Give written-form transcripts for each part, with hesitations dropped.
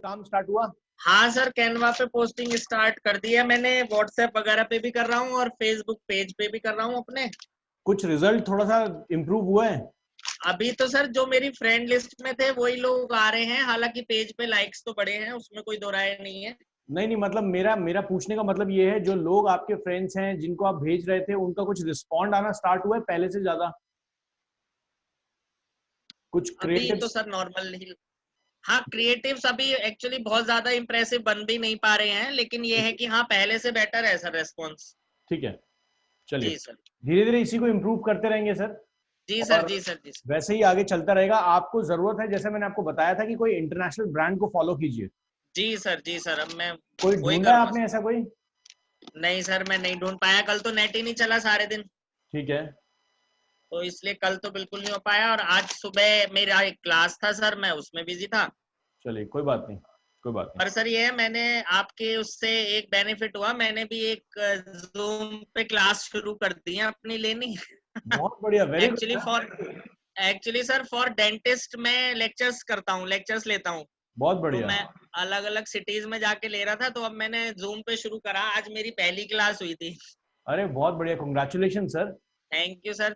काम स्टार्ट हुआ? हाँ सर, कैनवा पे पोस्टिंग स्टार्ट कर दी है मैंने, व्हाट्सएप वगैरह पे भी कर रहा हूँ और फेसबुक पेज पे भी कर रहा हूँ अपने। कुछ रिजल्ट थोड़ा सा इम्प्रूव हुआ है? अभी तो सर जो मेरी फ्रेंड लिस्ट में थे वही लोग आ रहे हैं, हालांकि पेज पे लाइक्स तो बढ़े हैं, उसमें कोई दो राय नहीं है। नहीं नहीं, मतलब मेरा मेरा पूछने का मतलब ये है, जो लोग आपके फ्रेंड्स हैं जिनको आप भेज रहे थे उनका कुछ रिस्पॉन्ड आना स्टार्ट हुआ है पहले से ज्यादा? कुछ अभी तो क्रिएटिव्स? सर नॉर्मल ही। हाँ, क्रिएटिव्स अभी एक्चुअली बहुत ज्यादा इम्प्रेसिव बन भी नहीं पा रहे हैं, लेकिन ये है कि हाँ पहले से बेटर है सर रेस्पॉन्स। ठीक है, चलिए जी सर। धीरे धीरे इसी को इम्प्रूव करते रहेंगे सर। जी सर। और जी सर। जी सर। वैसे ही आगे चलता रहेगा। आपको जरूरत है, जैसे मैंने आपको बताया था, कि कोई इंटरनेशनल ब्रांड को फॉलो कीजिए। जी सर। जी सर, अब मैं कोई वही ढूंढा है करूंगा आपने सर। ऐसा कोई? नहीं सर, मैं नहीं ढूंढ पाया, कल तो नेट ही नहीं चला सारे दिन, ठीक है, तो इसलिए कल तो बिल्कुल नहीं हो पाया। और आज सुबह मेरा एक क्लास था सर, मैं उसमें बिजी था। चलिए कोई बात नहीं, कोई बात नहीं। पर सर ये है, मैंने आपके उससे एक बेनिफिट हुआ, मैंने भी एक जूम पे क्लास शुरू कर दी है अपनी लेनी। बहुत बढ़िया, very good actually sir. For actually sir for dentist मैं लेक्चर्स करता हूँ, लेक्चर्स लेता हूँ। बहुत तो बढ़िया। मैं अलग अलग सिटीज में जाके ले रहा था, तो अब मैंने जूम पे शुरू करा, आज मेरी पहली क्लास हुई थी। अरे बहुत बढ़िया, congratulation sir. Thank you sir.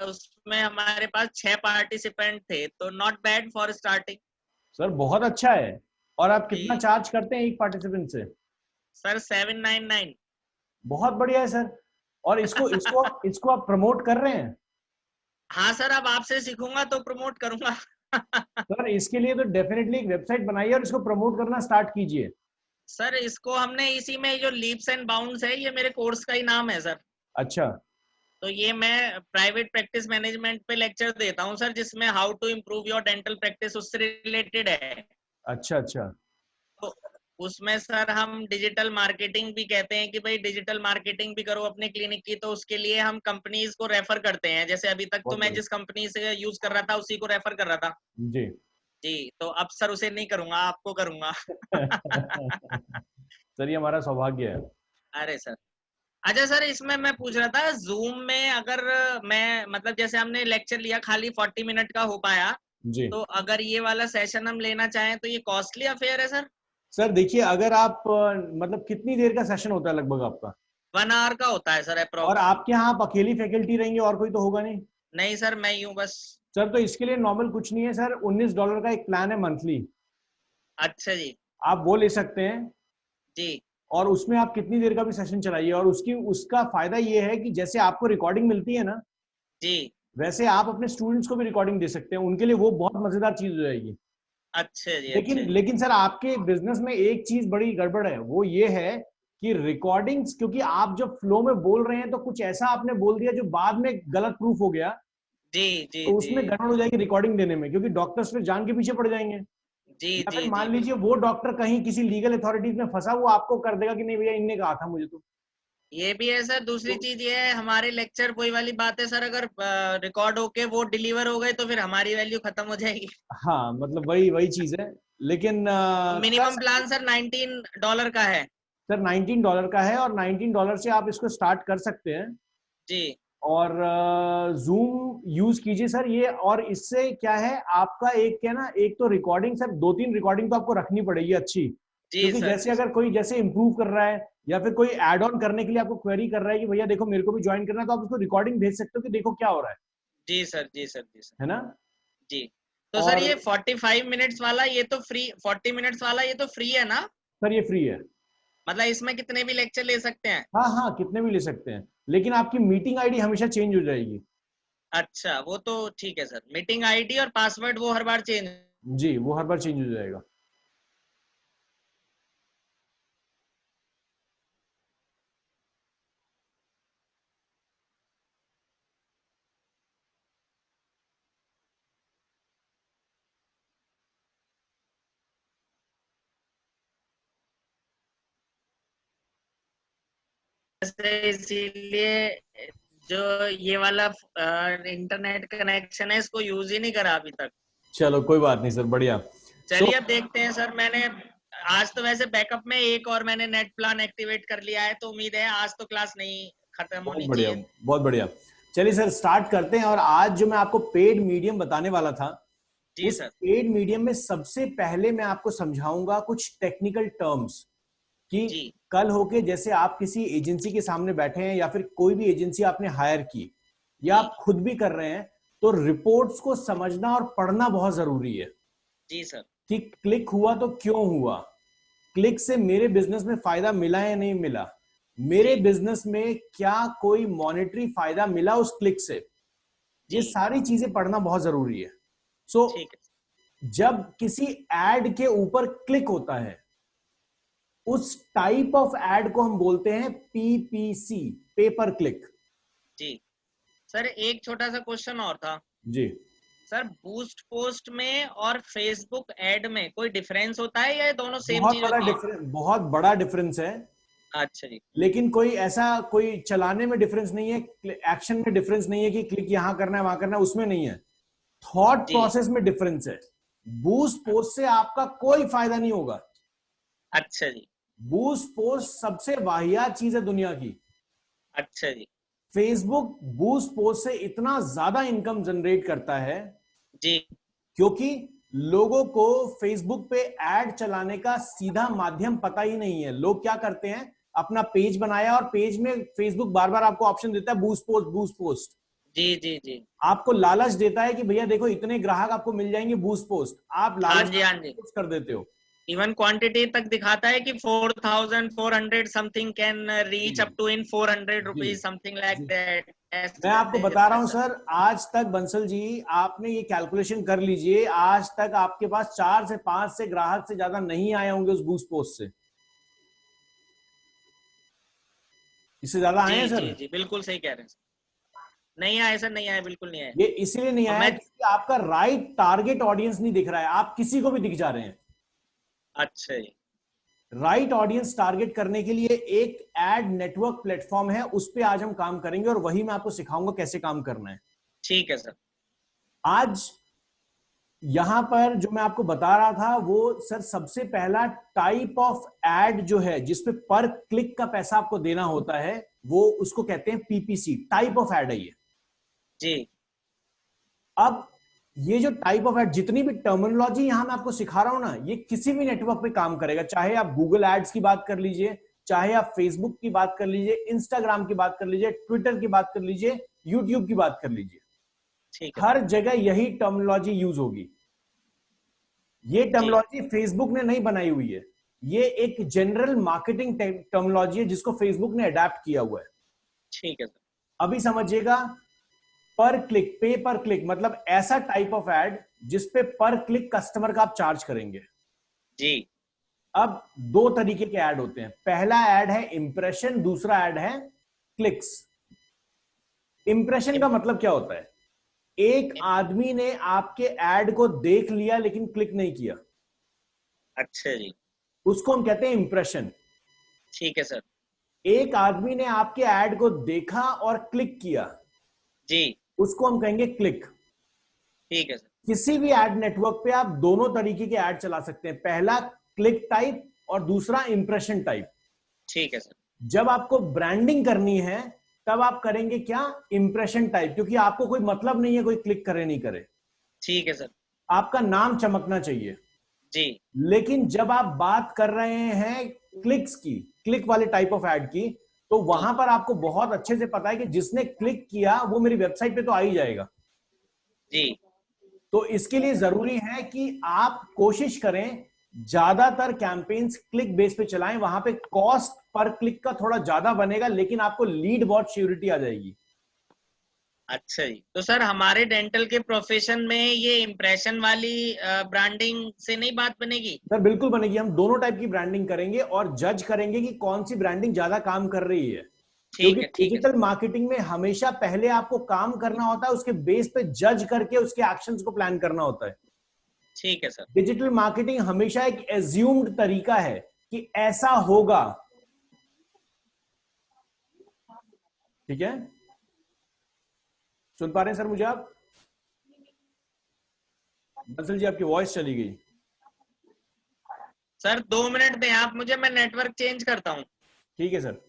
उसमें हमारे पास 6 पार्टिसिपेंट थे, तो not bad for starting. Sir बहुत अच्छा है। और आप कितना जी चार्ज करते हैं एक पार्टिसिपेंट से? सर, 799। बहुत बढ़िया है सर। और इसको इसको इसको आप प्रमोट कर रहे हैं? हाँ सर, अब आपसे सीखूंगा तो प्रमोट करूंगा। सर इसके लिए तो डेफिनेटली एक वेबसाइट बनाइए और इसको प्रमोट करना स्टार्ट कीजिए। सर इसको हमने इसी में, जो लीप्स एंड बाउंड्स है, ये मेरे कोर्स का ही नाम है सर। अच्छा तो ये मैं प्राइवेट प्रैक्टिस मैनेजमेंट पे लेक्चर देता हूँ सर, जिसमें how to improve your dental practice उससे रिलेटेड है। अच्छा अच्छा। तो उसमें सर हम डिजिटल मार्केटिंग भी कहते हैं कि भाई डिजिटल मार्केटिंग भी करो अपने क्लिनिक की, तो उसके लिए हम कंपनीज को रेफर करते हैं। जैसे अभी तक तो बहुत मैं बढ़िया। जिस कंपनी से यूज कर रहा था उसी को रेफर कर रहा था। जी। जी, तो अब सर उसे नहीं करूंगा, आपको करूंगा। सर ये हमारा सौभाग्य है। अरे सर, अच्छा सर, इसमें मैं पूछ रहा था, जूम में अगर मैं, मतलब जैसे हमने लेक्चर लिया खाली 40 मिनट का हो पाया, जी तो अगर ये वाला सेशन हम लेना चाहें तो ये कॉस्टली अफेयर है सर? सर, देखिए अगर आप मतलब कितनी देर का सेशन होता है लगभग आपका? 1 आवर का होता है सर और अप्रोक्स। आपके यहाँ आप अकेली फैकल्टी रहेंगे और कोई तो होगा नहीं? नहीं सर, मैं यूं बस। सर तो इसके लिए नॉर्मल कुछ नहीं है सर, $19 का एक प्लान है मंथली। अच्छा जी। आप वो ले सकते हैं। जी और उसमें आप कितनी देर का भी सेशन चलाइए, और उसका फायदा ये है कि जैसे आपको रिकॉर्डिंग मिलती है ना, जी। वैसे आप अपने स्टूडेंट्स को भी रिकॉर्डिंग दे सकते हैं, उनके लिए वो बहुत मजेदार चीज हो जाएगी। अच्छा जी। लेकिन अच्छा जी। लेकिन सर आपके बिजनेस में एक चीज बड़ी गड़बड़ है, वो ये है कि रिकॉर्डिंग्स, क्योंकि आप जब फ्लो में बोल रहे हैं तो कुछ ऐसा आपने बोल दिया जो बाद में गलत प्रूफ हो गया, जी जी तो जी उसमें गड़बड़ हो जाएगी रिकॉर्डिंग देने में, क्योंकि डॉक्टर्स फिर जान के पीछे पड़ जाएंगे। जी या जी फिर जी मान लीजिए बिल्कुल। वो डॉक्टर कहीं किसी लीगल अथॉरिटीज में फंसा, वो आपको कर देगा कि नहीं भैया इनने कहा था मुझे ये भी है सर। दूसरी तो चीज ये है, हमारे लेक्चर वही वाली बात है सर, अगर रिकॉर्ड होके वो डिलीवर हो गए तो फिर हमारी वैल्यू खत्म हो जाएगी। हाँ मतलब वही वही चीज है। लेकिन कर मिनिमम सकते प्लान हैं। सर $19 का है। सर $19 का है, और $19 से आप इसको स्टार्ट कर सकते हैं। जी और जूम यूज कीजिए सर ये। और इससे क्या है, आपका एक क्या ना, एक तो रिकॉर्डिंग सर, 2-3 रिकॉर्डिंग तो आपको रखनी पड़ेगी अच्छी। जी क्योंकि सर। जैसे जी अगर सर। कोई जैसे इंप्रूव कर रहा है, या फिर कोई ऐड ऑन करने के लिए आपको क्वेरी कर रहा है कि भैया देखो मेरे को भी ज्वाइन करना है, तो आप उसको रिकॉर्डिंग भेज सकते हो कि देखो क्या हो रहा जी सर। जी सर। जी सर। है ना? जी। तो सर और ये 45 मिनट्स वाला, ये तो फ्री, 40 मिनट्स वाला ये तो फ्री है ना? सर ये फ्री है। मतलब इसमें कितने भी लेक्चर ले सकते हैं? हाँ हाँ, कितने भी ले सकते हैं, लेकिन आपकी मीटिंग आईडी हमेशा चेंज हो जाएगी। अच्छा, वो तो ठीक है सर, मीटिंग आईडी और पासवर्ड वो हर बार चेंज। जी वो हर बार चेंज हो जाएगा। इसीलिए जो ये वाला इंटरनेट कनेक्शन है, इसको यूज ही नहीं करा अभी तक। चलो कोई बात नहीं सर, बढ़िया। सो चलिए अब देखते हैं सर। मैंने आज तो वैसे बैकअप में एक और मैंने नेट प्लान एक्टिवेट कर लिया है, तो उम्मीद है आज तो क्लास नहीं खत्म बहुत होनी बढ़िया, चाहिए। बहुत बढ़िया। चलिए सर स्टार्ट करते हैं। और आज जो मैं आपको पेड मीडियम बताने वाला था, जी उस सर। पेड मीडियम में सबसे पहले मैं आपको समझाऊंगा कुछ टेक्निकल टर्म्स कि जी कल होके जैसे आप किसी एजेंसी के सामने बैठे हैं या फिर कोई भी एजेंसी आपने हायर की या जी आप खुद भी कर रहे हैं, तो रिपोर्ट्स को समझना और पढ़ना बहुत जरूरी है जी सर। कि क्लिक हुआ तो क्यों हुआ, क्लिक से मेरे बिजनेस में फायदा मिला या नहीं मिला, मेरे जी बिजनेस में क्या कोई मॉनेटरी फायदा मिला उस क्लिक से। ये जी सारी चीजें पढ़ना बहुत जरूरी है। सो ठीक है। जब किसी एड के ऊपर क्लिक होता है, उस टाइप ऑफ एड को हम बोलते हैं पीपीसी, पे पर क्लिक। जी सर, एक छोटा सा क्वेश्चन और था जी, सर, बूस्ट पोस्ट में और फेसबुक एड में कोई डिफरेंस होता है या ये दोनों सेम बहुत चीज बड़ा होती है? डिफरेंस, बहुत बड़ा डिफरेंस है। अच्छा जी। लेकिन कोई ऐसा कोई चलाने में डिफरेंस नहीं है, एक्शन में डिफरेंस नहीं है कि क्लिक यहां करना है वहां करना है, उसमें नहीं है। थॉट जी। प्रोसेस में डिफरेंस है। बूस्ट पोस्ट से आपका कोई फायदा नहीं होगा। अच्छा जी। बूस्ट पोस्ट सबसे वाहियात चीज है दुनिया की। अच्छा जी। फेसबुक बूस्ट पोस्ट से इतना ज्यादा इनकम जनरेट करता है जी क्योंकि लोगों को फेसबुक पे एड चलाने का सीधा माध्यम पता ही नहीं है। लोग क्या करते हैं, अपना पेज बनाया और पेज में फेसबुक बार बार आपको ऑप्शन देता है बूस्ट पोस्ट बूस्ट पोस्ट। जी जी जी। आपको लालच देता है कि भैया देखो इतने ग्राहक आपको मिल जाएंगे बूस्ट पोस्ट, आप हाँ लालच जी हाँ जी। कर देते हो। इवन क्वांटिटी तक दिखाता है कि 4400 समथिंग कैन रीच जी अप टू इन 400 जी रुपीज समथिंग लाइक जी। दैट, मैं ऐसा आपको है बता रहा हूं सर। सर, आज तक बंसल जी आपने ये कैलकुलेशन कर लीजिए, आज तक आपके पास 4 से 5 से ग्राहक से ज्यादा नहीं आए होंगे उस बूस्ट पोस्ट से। इससे ज्यादा आए जी हैं जी सर? जी, बिल्कुल सही कह रहे हैं सर। नहीं आए सर, नहीं आए, बिल्कुल नहीं आए। ये इसीलिए नहीं और आया मैं, क्योंकि आपका राइट टारगेट ऑडियंस नहीं दिख रहा है, आप किसी को भी दिख जा रहे हैं। अच्छा जी। राइट ऑडियंस टारगेट करने के लिए एक एड नेटवर्क प्लेटफॉर्म है, उस पर आज हम काम करेंगे और वही मैं आपको सिखाऊंगा कैसे काम करना है। ठीक है सर। आज यहां पर जो मैं आपको बता रहा था वो सर सबसे पहला टाइप ऑफ एड जो है जिसपे पर क्लिक का पैसा आपको देना होता है, वो उसको कहते हैं पीपीसी, टाइप ऑफ एड है ये। जी अब ये जो टाइप ऑफ एड, जितनी भी टर्मिनोलॉजी यहां मैं आपको सिखा रहा हूं ना, ये किसी भी नेटवर्क पे काम करेगा। चाहे आप गूगल एड्स की बात कर लीजिए, चाहे आप फेसबुक की बात कर लीजिए, इंस्टाग्राम की बात कर लीजिए, ट्विटर की बात कर लीजिए, यूट्यूब की बात कर लीजिए, ठीक है सर। हर जगह यही टर्मिनोलॉजी यूज होगी। ये जी टर्मिनोलॉजी फेसबुक ने नहीं बनाई हुई है, ये एक जनरल मार्केटिंग टर्मिनोलॉजी है जिसको फेसबुक ने अडेप्ट किया हुआ है। ठीक है सर। अभी समझिएगा, पर क्लिक, पे पर क्लिक मतलब ऐसा टाइप ऑफ एड जिसपे पर क्लिक कस्टमर का आप चार्ज करेंगे। जी अब दो तरीके के ऐड होते हैं, पहला ऐड है इंप्रेशन, दूसरा ऐड है क्लिक्स। इंप्रेशन का इम- मतलब क्या होता है, एक इम- आदमी ने आपके ऐड को देख लिया लेकिन क्लिक नहीं किया, अच्छा जी। उसको हम कहते हैं इंप्रेशन। ठीक है सर। एक आदमी ने आपके ऐड को देखा और क्लिक किया, जी उसको हम कहेंगे क्लिक। ठीक है सर। किसी भी एड नेटवर्क पे आप दोनों तरीके के ऐड चला सकते हैं, पहला क्लिक टाइप और दूसरा इंप्रेशन टाइप। ठीक है सर। जब आपको ब्रांडिंग करनी है तब आप करेंगे क्या, इंप्रेशन टाइप, क्योंकि आपको कोई मतलब नहीं है कोई क्लिक करे नहीं करे, ठीक है सर। आपका नाम चमकना चाहिए। जी लेकिन जब आप बात कर रहे हैं क्लिक्स की, क्लिक वाले टाइप ऑफ एड की, तो जी वहां पर आपको बहुत अच्छे से पता है कि जिसने क्लिक किया वो मेरी वेबसाइट पे तो आ ही जाएगा। जी तो इसके लिए जरूरी है कि आप कोशिश करें ज्यादातर कैंपेन्स क्लिक बेस पे चलाएं, वहां पे कॉस्ट पर क्लिक का थोड़ा ज्यादा बनेगा लेकिन आपको लीड बहुत श्योरिटी आ जाएगी। अच्छा जी। तो सर, हमारे डेंटल के प्रोफेशन में ये इम्प्रेशन वाली ब्रांडिंग से नहीं बात बनेगी? सर बिल्कुल बनेगी, हम दोनों टाइप की ब्रांडिंग करेंगे और जज करेंगे कि कौन सी ब्रांडिंग ज्यादा काम कर रही है। क्योंकि ठीक है डिजिटल सर। मार्केटिंग में हमेशा पहले आपको काम करना होता है, उसके बेस पे जज करके उसके एक्शंस को प्लान करना होता है। ठीक है सर। डिजिटल मार्केटिंग हमेशा एक एज्यूम्ड तरीका है कि ऐसा होगा, ठीक है। सुन पा रहे हैं सर मुझे आप? बंसल जी आपकी वॉइस चली गई। सर 2 मिनट दें आप मुझे, मैं नेटवर्क चेंज करता हूँ। ठीक है सर,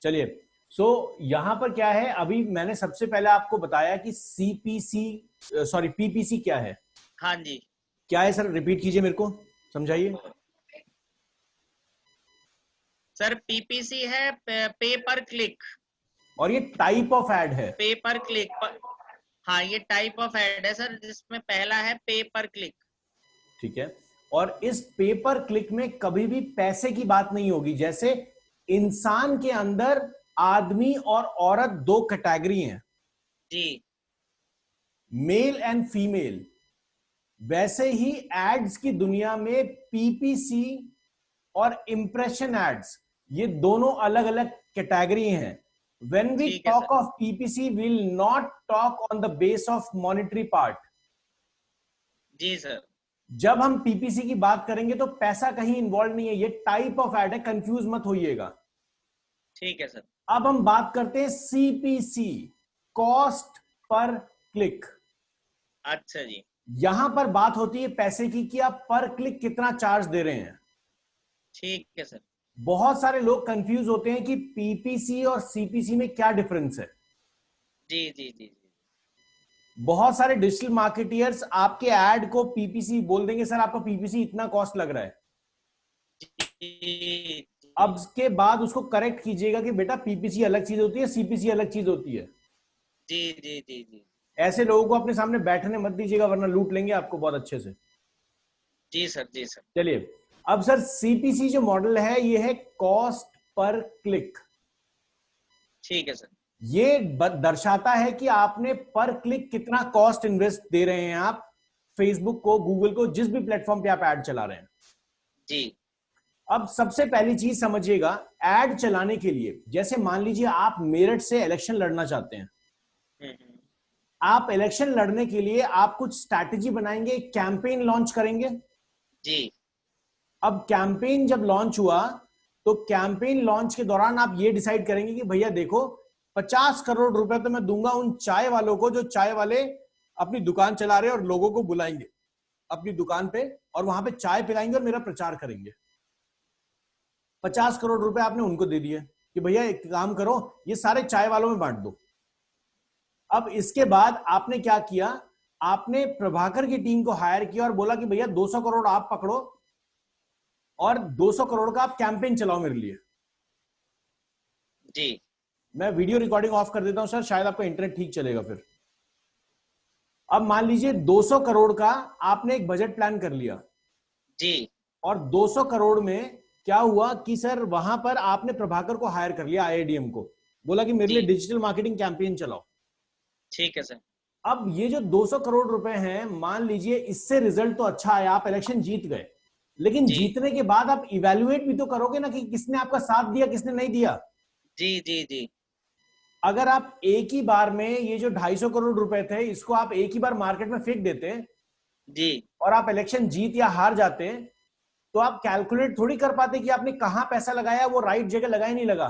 चलिए। यहां पर क्या है, अभी मैंने सबसे पहले आपको बताया कि पीपीसी क्या है। हाँ जी। क्या है सर, रिपीट कीजिए मेरे को, समझाइए। सर पीपीसी है पे पर क्लिक। और ये टाइप ऑफ एड है। पे पर क्लिक हाँ, ये टाइप ऑफ एड है सर, जिसमें पहला है पे पर क्लिक। ठीक है। और इस पे पर क्लिक में कभी भी पैसे की बात नहीं होगी। जैसे इंसान के अंदर आदमी और औरत दो कैटेगरी हैं, जी मेल एंड फीमेल, वैसे ही एड्स की दुनिया में पीपीसी और इंप्रेशन एड्स, ये दोनों अलग अलग कैटेगरी हैं। व्हेन वी ठीक है talk sir. Of PPC will not talk on the base of monetary part. जी सर। जब हम पीपीसी की बात करेंगे तो पैसा कहीं इन्वॉल्व नहीं है, ये टाइप ऑफ एड है, कंफ्यूज मत होइएगा। ठीक है सर। अब हम बात करते हैं सीपीसी, कॉस्ट पर क्लिक। अच्छा जी। यहां पर बात होती है पैसे की कि आप पर क्लिक कितना चार्ज दे रहे हैं। ठीक है सर। बहुत सारे लोग कंफ्यूज होते हैं कि पीपीसी और सीपीसी में क्या डिफरेंस है। जी जी जी जी। बहुत सारे डिजिटल मार्केटियर्स आपके ऐड को पीपीसी बोल देंगे, सर आपका पीपीसी इतना कॉस्ट लग रहा है। जी अब जी के बाद उसको करेक्ट कीजिएगा कि बेटा पीपीसी अलग चीज होती है, सीपीसी अलग चीज होती है। जी जी जी जी। ऐसे लोगों को अपने सामने बैठने मत दीजिएगा, वरना लूट लेंगे आपको बहुत अच्छे से। जी सर। जी सर। चलिए, अब सर सीपीसी जो मॉडल है ये है कॉस्ट पर क्लिक। ठीक है सर। ये दर्शाता है कि आपने पर क्लिक कितना कॉस्ट इन्वेस्ट दे रहे हैं आप फेसबुक को, गूगल को, जिस भी प्लेटफॉर्म पे आप ऐड चला रहे हैं। जी। अब सबसे पहली चीज समझिएगा, ऐड चलाने के लिए, जैसे मान लीजिए आप मेरठ से इलेक्शन लड़ना चाहते हैं। हम्म। आप इलेक्शन लड़ने के लिए आप कुछ स्ट्रैटेजी बनाएंगे, कैंपेन लॉन्च करेंगे। जी अब कैंपेन जब लॉन्च हुआ तो कैंपेन लॉन्च के दौरान आप ये डिसाइड करेंगे कि भैया देखो 50 करोड़ रुपए तो मैं दूंगा उन चाय वालों को, जो चाय वाले अपनी दुकान चला रहे हैं और लोगों को बुलाएंगे अपनी दुकान पे और वहां पे चाय पिलाएंगे और मेरा प्रचार करेंगे। 50 करोड़ रुपए आपने उनको दे दिए कि भैया एक काम करो, ये सारे चाय वालों में बांट दो। अब इसके बाद आपने क्या किया, आपने प्रभाकर की टीम को हायर किया और बोला कि भैया 200 करोड़ आप पकड़ो और 200 करोड़ का आप कैंपेन चलाओ मेरे लिए। जी। मैं वीडियो रिकॉर्डिंग ऑफ कर देता हूं सर, शायद आपका इंटरनेट ठीक चलेगा फिर। अब मान लीजिए 200 करोड़ का आपने एक बजट प्लान कर लिया। जी। और 200 करोड़ में क्या हुआ कि सर वहां पर आपने प्रभाकर को हायर कर लिया, आईआईडीएम को, बोला कि मेरे लिए जी। डिजिटल मार्केटिंग कैंपेन चलाओ। ठीक है सर। अब ये जो 200 करोड़ रुपए हैं, मान लीजिए इससे रिजल्ट तो अच्छा आया, आप इलेक्शन जीत गए, लेकिन जी जीतने के बाद आप इवेल्युएट भी तो करोगे ना कि किसने आपका साथ दिया किसने नहीं दिया। जी जी जी अगर आप एक ही बार में ये जो 250 करोड़ रुपए थे इसको आप एक ही बार मार्केट में फेंक देते जी और आप इलेक्शन जीत या हार जाते, तो आप कैलकुलेट थोड़ी कर पाते कि आपने कहां पैसा लगाया, वो राइट जगह लगा ही नहीं लगा।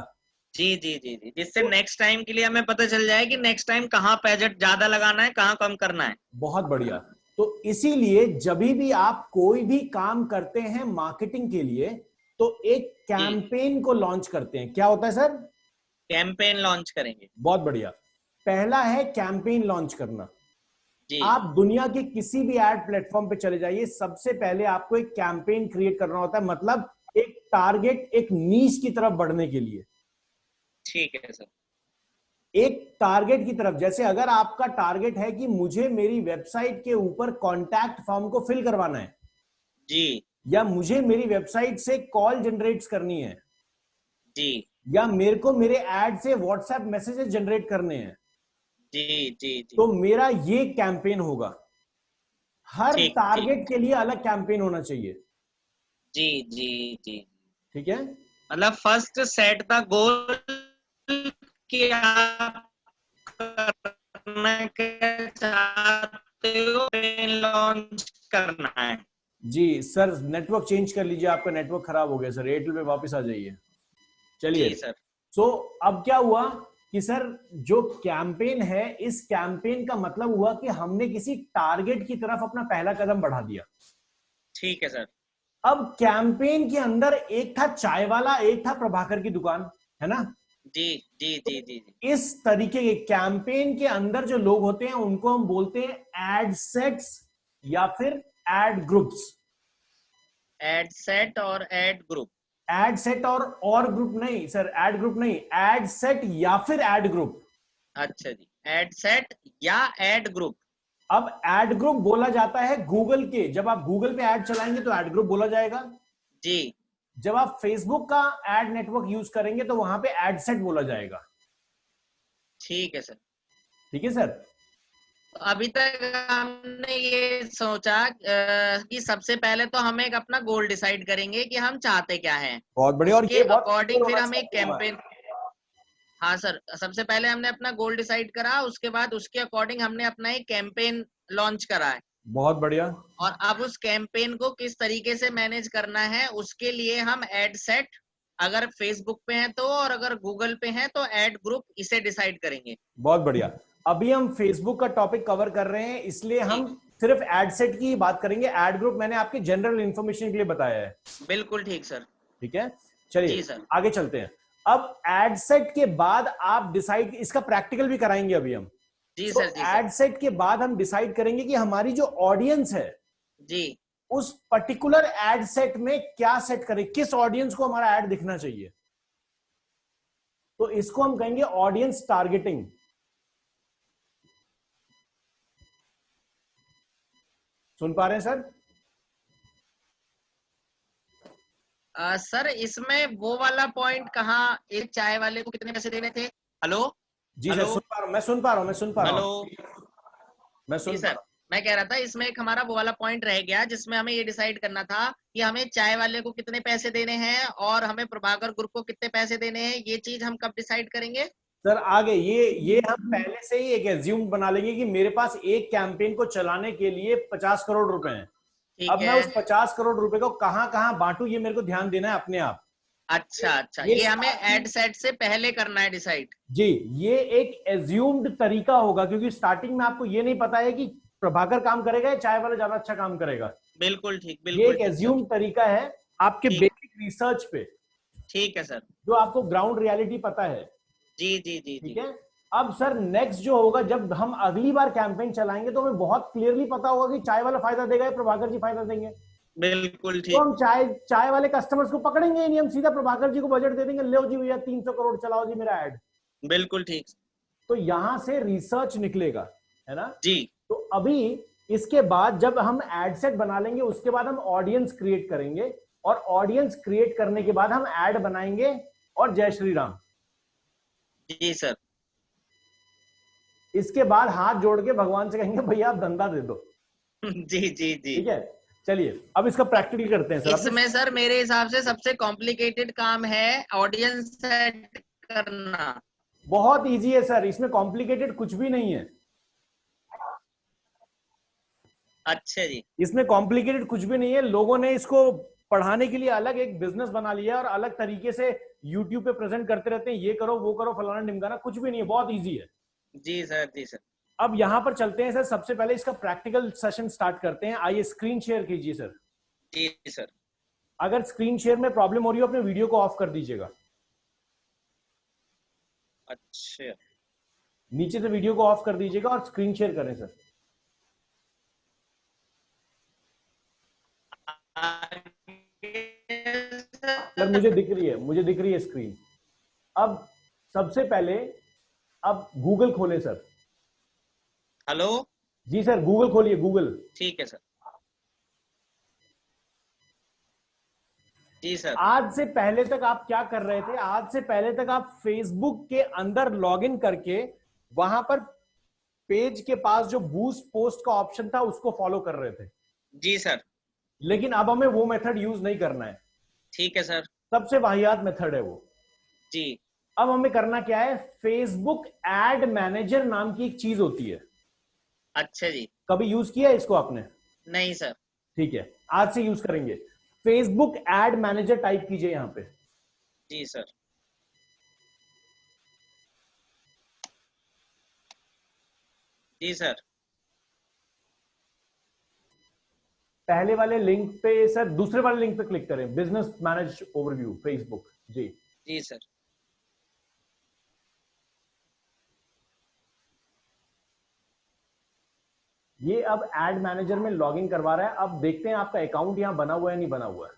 जी जी जी जी, जिससे तो नेक्स्ट टाइम के लिए हमें पता चल जाए कि नेक्स्ट टाइम कहाँ बजट ज्यादा लगाना है, कहाँ कम करना है। बहुत बढ़िया। तो इसीलिए जब भी आप कोई भी काम करते हैं मार्केटिंग के लिए, तो एक जी। कैंपेन को लॉन्च करते हैं। क्या होता है सर? कैंपेन लॉन्च करेंगे। बहुत बढ़िया। पहला है कैंपेन लॉन्च करना। जी आप दुनिया के किसी भी एड प्लेटफॉर्म पे चले जाइए, सबसे पहले आपको एक कैंपेन क्रिएट करना होता है, मतलब एक टारगेट, एक नीश की तरफ बढ़ने के लिए। ठीक है सर। एक टारगेट की तरफ, जैसे अगर आपका टारगेट है कि मुझे मेरी वेबसाइट के ऊपर कॉन्टैक्ट फॉर्म को फिल करवाना है, जी या मुझे मेरी वेबसाइट से कॉल जनरेट करनी है, जी या मेरे को मेरे एड से व्हाट्सएप मैसेजेस जनरेट करने हैं, जी जी जी। तो मेरा ये कैंपेन होगा। हर ठीक ठीक। टारगेट के लिए अलग कैंपेन होना चाहिए। जी जी जी। ठीक है। मतलब फर्स्ट सेट द गोल कि आप करना क्या चाहते हो, लॉन्च करना है। जी सर, नेटवर्क चेंज कर लीजिए, आपका नेटवर्क खराब हो गया सर, एयरटेल पे वापस आ जाइए। चलिए। जी सर। सो अब क्या हुआ कि सर जो कैंपेन है, इस कैंपेन का मतलब हुआ कि हमने किसी टारगेट की तरफ अपना पहला कदम बढ़ा दिया। ठीक है सर। अब कैंपेन के अंदर एक था चाय वाला, एक था प्रभाकर की दुकान, है ना? जी जी जी जी जी। इस तरीके के कैंपेन के अंदर जो लोग होते हैं उनको हम बोलते हैं एड सेट्स या फिर एड ग्रुप्स। एड सेट और एड ग्रुप। एड सेट और ग्रुप नहीं सर, एड ग्रुप नहीं, एड सेट या फिर एड ग्रुप। अच्छा जी, एड सेट या एड ग्रुप। अब एड ग्रुप बोला जाता है गूगल के, जब आप गूगल पे एड चलाएंगे तो एड ग्रुप बोला जाएगा। जी। जब आप फेसबुक का एड नेटवर्क यूज करेंगे तो वहां पे एड सेट बोला जाएगा। ठीक है सर। ठीक है सर। तो अभी तक हमने ये सोचा कि सबसे पहले तो हम एक अपना गोल डिसाइड करेंगे कि हम चाहते क्या हैं। बहुत बढ़िया, और उसके ये बहुत अकॉर्डिंग क्लियर फिर होना हम एक चाहिए हमारा। कैंपेन। हाँ सर, सबसे पहले हमने अपना गोल डिसाइड करा, उसके बाद उसके अकॉर्डिंग हमने अपना एक कैंपेन लॉन्च करा है। बहुत बढ़िया। और अब उस कैंपेन को किस तरीके से मैनेज करना है उसके लिए हम एड सेट, अगर फेसबुक पे हैं तो, और अगर गूगल पे हैं तो एड ग्रुप, इसे डिसाइड करेंगे। बहुत बढ़िया। अभी हम फेसबुक का टॉपिक कवर कर रहे हैं, इसलिए जी, हम सिर्फ एड सेट की बात करेंगे। एड ग्रुप मैंने आपके जनरल इंफॉर्मेशन के लिए बताया है। बिल्कुल ठीक सर। ठीक है, जी चलिए सर। आगे चलते हैं। अब एड सेट के बाद आप डिसाइड, इसका प्रैक्टिकल भी कराएंगे अभी हम। जी सो सर। जी सर। एड सेट के बाद हम डिसाइड करेंगे कि हमारी जो ऑडियंस है जी उस पर्टिकुलर एड सेट में क्या सेट करें, किस ऑडियंस को हमारा एड दिखना चाहिए। तो इसको हम कहेंगे ऑडियंस टारगेटिंग। सुन पा रहे हैं सर? सर, इसमें वो वाला पॉइंट कहाँ, एक चाय वाले को कितने पैसे देने थे? हेलो। जी सर, हेलो। सुन पा रहा हूं, मैं सुन पा रहा हूं, मैं सुन पा रहा हेलो। हूं, मैं जी सुन पा सर, रहा मैं कह रहा था इसमें एक हमारा वो वाला पॉइंट रह गया जिसमें हमें ये डिसाइड करना था कि हमें चाय वाले को कितने पैसे देने हैं और हमें प्रभाकर ग्रुप को कितने पैसे देने हैं। ये चीज हम कब डिसाइड करेंगे? हूं। सर आगे ये हम पहले से ही एक एज्यूम बना लेंगे कि मेरे पास एक कैंपेन को चलाने के लिए 50 करोड़ रुपए हैं। ठीक अब मैं है। उस 50 करोड़ रुपए को कहां कहां बांटू, ये मेरे को ध्यान देना है अपने आप। अच्छा अच्छा, ये ये हमें स्टार्टिंग, एड सेट से पहले करना है डिसाइड। जी, ये एक एज्यूम्ड तरीका होगा क्योंकि स्टार्टिंग में आपको ये नहीं पता है कि प्रभाकर काम करेगा या चाय वाला ज्यादा अच्छा काम करेगा। ये बिल्कुल एक ठीक सर। एज्यूम्ड तरीका है आपके ठीक। बेसिक रिसर्च पे, ठीक है सर। जो आपको ग्राउंड रियलिटी पता है। जी जी जी ठीक जी। है। अब सर नेक्स्ट जो होगा, जब हम अगली बार कैंपेन चलाएंगे तो हमें बहुत क्लियरली पता होगा कि चाय वाला फायदा देगा या प्रभाकर जी फायदा देंगे। बिल्कुल तो ठीक। हम चाय चाय वाले कस्टमर्स को पकड़ेंगे नहीं, हम सीधा प्रभाकर जी को बजट दे देंगे, लो जी भैया 300 करोड़ चलाओ जी मेरा ऐड। बिल्कुल ठीक। तो यहां से रिसर्च निकलेगा, है ना। जी तो अभी इसके बाद जब हम एड सेट बना लेंगे उसके बाद हम ऑडियंस क्रिएट करेंगे, और ऑडियंस क्रिएट करने के बाद हम एड बनाएंगे, और जय श्री राम। जी सर। इसके बाद हाथ जोड़ के भगवान से कहेंगे भैया आप धंधा दे दो। जी जी जी। ठीक है, चलिए अब इसका प्रैक्टिकल करते हैं सर। अपने इसमें सर मेरे हिसाब से सबसे कॉम्प्लिकेटेड काम है ऑडियंस सेट करना। बहुत इजी है सर, इसमें कॉम्प्लिकेटेड कुछ भी नहीं है। अच्छा जी। इसमें कॉम्प्लिकेटेड कुछ भी नहीं है। लोगों ने इसको पढ़ाने के लिए अलग एक बिजनेस बना लिया है और अलग तरीके से यूट्यूब पे प्रेजेंट करते रहते हैं, ये करो वो करो फलाना ढिमकाना, कुछ भी नहीं है, बहुत इजी है। जी सर। जी सर। अब यहां पर चलते हैं सर, सबसे पहले इसका प्रैक्टिकल सेशन स्टार्ट करते हैं। आइए स्क्रीन शेयर कीजिए सर। जी सर। अगर स्क्रीन शेयर में प्रॉब्लम हो रही हो अपने वीडियो को ऑफ कर दीजिएगा। अच्छा। नीचे से वीडियो को ऑफ कर दीजिएगा और स्क्रीन शेयर करें सर। सर मुझे दिख रही है, मुझे दिख रही है स्क्रीन। अब सबसे पहले अब गूगल खोलें सर। हेलो। जी सर, गूगल खोलिए, गूगल। ठीक है सर। जी सर। आज से पहले तक आप क्या कर रहे थे? आज से पहले तक आप फेसबुक के अंदर लॉगिन करके वहां पर पेज के पास जो बूस्ट पोस्ट का ऑप्शन था उसको फॉलो कर रहे थे। जी सर। लेकिन अब हमें वो मेथड यूज नहीं करना है। ठीक है सर। सबसे वाहियात मेथड है वो। जी। अब हमें करना क्या है, फेसबुक एड मैनेजर नाम की एक चीज होती है। अच्छा जी। कभी यूज किया है इसको आपने? नहीं सर। ठीक है, आज से यूज करेंगे। फेसबुक एड मैनेजर टाइप कीजिए यहां पे। जी सर। जी सर। पहले वाले लिंक पे सर, दूसरे वाले लिंक पे क्लिक करें, बिजनेस मैनेज ओवरव्यू फेसबुक। जी जी सर। ये अब एड मैनेजर में लॉगिन करवा रहा है। अब देखते हैं आपका अकाउंट यहाँ बना हुआ है नहीं बना हुआ है।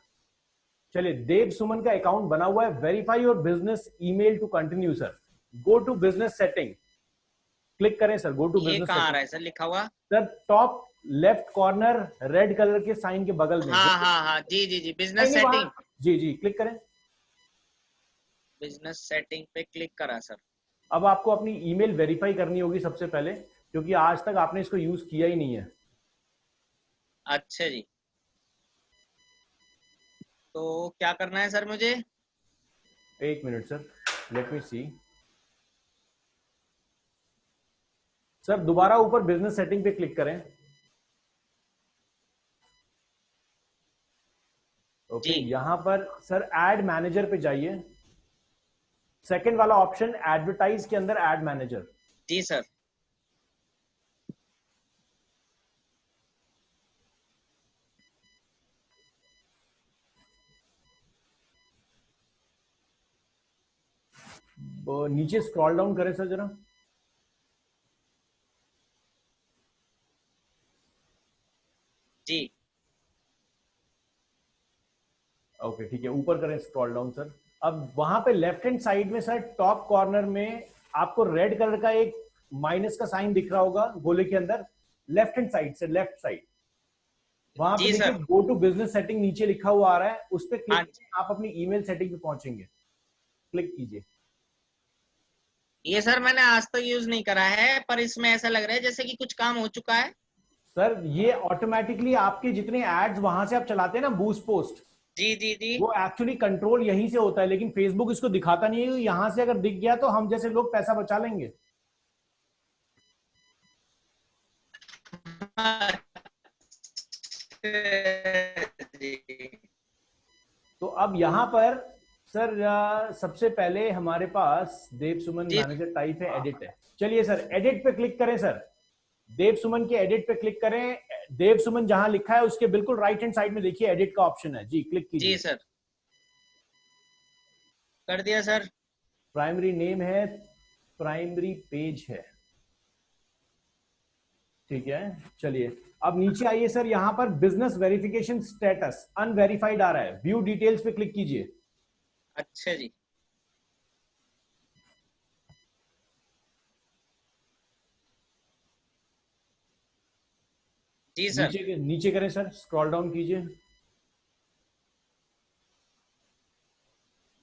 चलिए, देव सुमन का अकाउंट बना हुआ है। Verify your business email to continue sir. Go to business setting, click करें सर। गो टू ये बिजनेस कहाँ आ सेटिंग रहा है सर लिखा हुआ? Sir, top left corner red colour के साइन के बगल में। हाँ हाँ हाँ, जी जी जी, नहीं बिजनेस नहीं, वहां, सेटिंग। जी जी, क्लिक करें। बिजनेस सेटिंग पे क्लिक करा सर। अब आपको अपनी ईमेल वेरीफाई करनी होगी सबसे पहले, क्योंकि आज तक आपने इसको यूज किया ही नहीं है। अच्छा जी, तो क्या करना है सर मुझे? एक मिनट सर, लेट मी सी। सर दोबारा ऊपर बिजनेस सेटिंग पे क्लिक करें। ओके, जी यहां पर सर एड मैनेजर पे जाइए। सेकंड वाला ऑप्शन एडवर्टाइज के अंदर एड मैनेजर। जी सर। नीचे स्क्रॉल डाउन करें सर जरा। जी ओके ठीक है, ऊपर करें स्क्रॉल डाउन सर। अब वहां पे लेफ्ट हैंड साइड में सर टॉप कॉर्नर में आपको रेड कलर का एक माइनस का साइन दिख रहा होगा गोले के अंदर। लेफ्ट हैंड साइड से, लेफ्ट साइड, वहां पे जी देखिए sir. Go to business setting नीचे लिखा हुआ आ रहा है, उस पर क्लिक हाँ, करें। आप अपनी ईमेल सेटिंग पे पहुंचेंगे, क्लिक कीजिए। ये सर मैंने आज तक यूज नहीं करा है, पर इसमें ऐसा लग रहा है जैसे कि कुछ काम हो चुका है। सर ये ऑटोमेटिकली आपके जितने एड्स वहां से आप चलाते हैं ना, बूस्ट पोस्ट, जी जी जी। वो एक्चुअली कंट्रोल यहीं से होता है, लेकिन फेसबुक इसको दिखाता नहीं है। यहां से अगर दिख गया तो हम जैसे लोग पैसा बचा लेंगे। जी तो अब यहां पर सर सबसे पहले हमारे पास देव सुमन जी। मैनेजर टाइप है, एडिट है। चलिए सर, एडिट पे क्लिक करें सर। देव सुमन के एडिट पे क्लिक करें। देव सुमन जहां लिखा है उसके बिल्कुल राइट हैंड साइड में देखिए एडिट का ऑप्शन है जी, क्लिक जी कीजिए। सर, कर दिया सर। प्राइमरी नेम है, प्राइमरी पेज है, ठीक है। चलिए, अब नीचे आइए सर, यहां पर बिजनेस वेरिफिकेशन स्टेटस अनवेरिफाइड आ रहा है, व्यू डिटेल्स पे क्लिक कीजिए। अच्छा जी। जी सर। नीचे करें सर, स्क्रॉल डाउन कीजिए।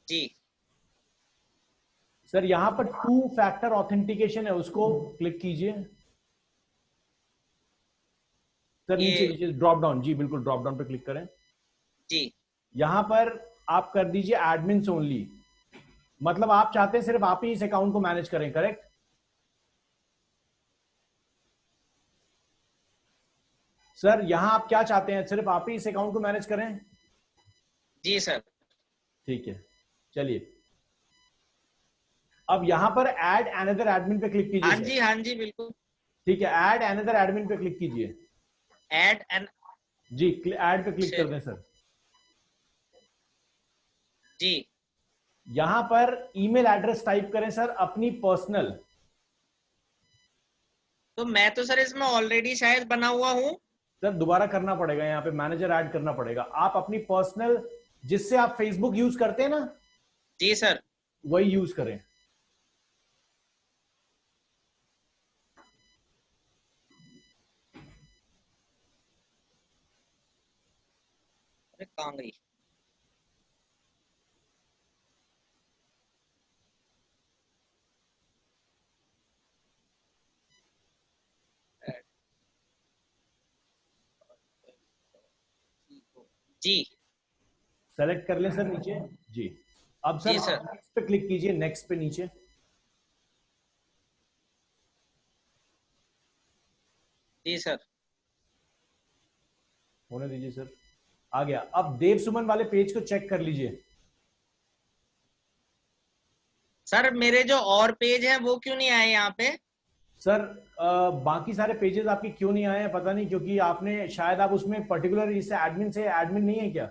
जी सर यहां पर टू फैक्टर ऑथेंटिकेशन है, उसको क्लिक कीजिए। सर नीचे ये नीचे ड्रॉप डाउन, जी बिल्कुल ड्रॉप डाउन पे क्लिक करें। जी यहां पर आप कर दीजिए एडमिन्स ओनली, मतलब आप चाहते हैं सिर्फ आप ही इस अकाउंट को मैनेज करें, करेक्ट? सर यहां आप क्या चाहते हैं, सिर्फ आप ही इस अकाउंट को मैनेज करें? जी सर। ठीक है, चलिए। अब यहां पर ऐड अनदर एडमिन पे क्लिक कीजिए हाँ सर। जी हाँ जी, बिल्कुल। ठीक है, ऐड अनदर एडमिन पे क्लिक कीजिए। Add and. जी, ऐड पे क्लिक कर दें सर। जी, यहां पर ईमेल एड्रेस टाइप करें सर, अपनी पर्सनल। तो मैं तो सर इसमें ऑलरेडी शायद बना हुआ हूँ। सर दोबारा करना पड़ेगा, यहाँ पे मैनेजर ऐड करना पड़ेगा। आप अपनी पर्सनल, जिससे आप फेसबुक यूज करते हैं ना, जी सर। वही यूज करें। अरे कहाँ गई? जी सेलेक्ट कर लें सर नीचे। जी, अब सर जी सर। नेक्स्ट पे क्लिक कीजिए, नेक्स्ट पे नीचे। जी सर। होने दीजिए सर, आ गया। अब देव सुमन वाले पेज को चेक कर लीजिए। सर मेरे जो और पेज हैं वो क्यों नहीं आए यहाँ पे? सर बाकी सारे पेजेस आपके क्यों नहीं आए हैं पता नहीं, क्योंकि आपने शायद आप उसमें पर्टिकुलर इस एडमिन से एडमिन नहीं है क्या?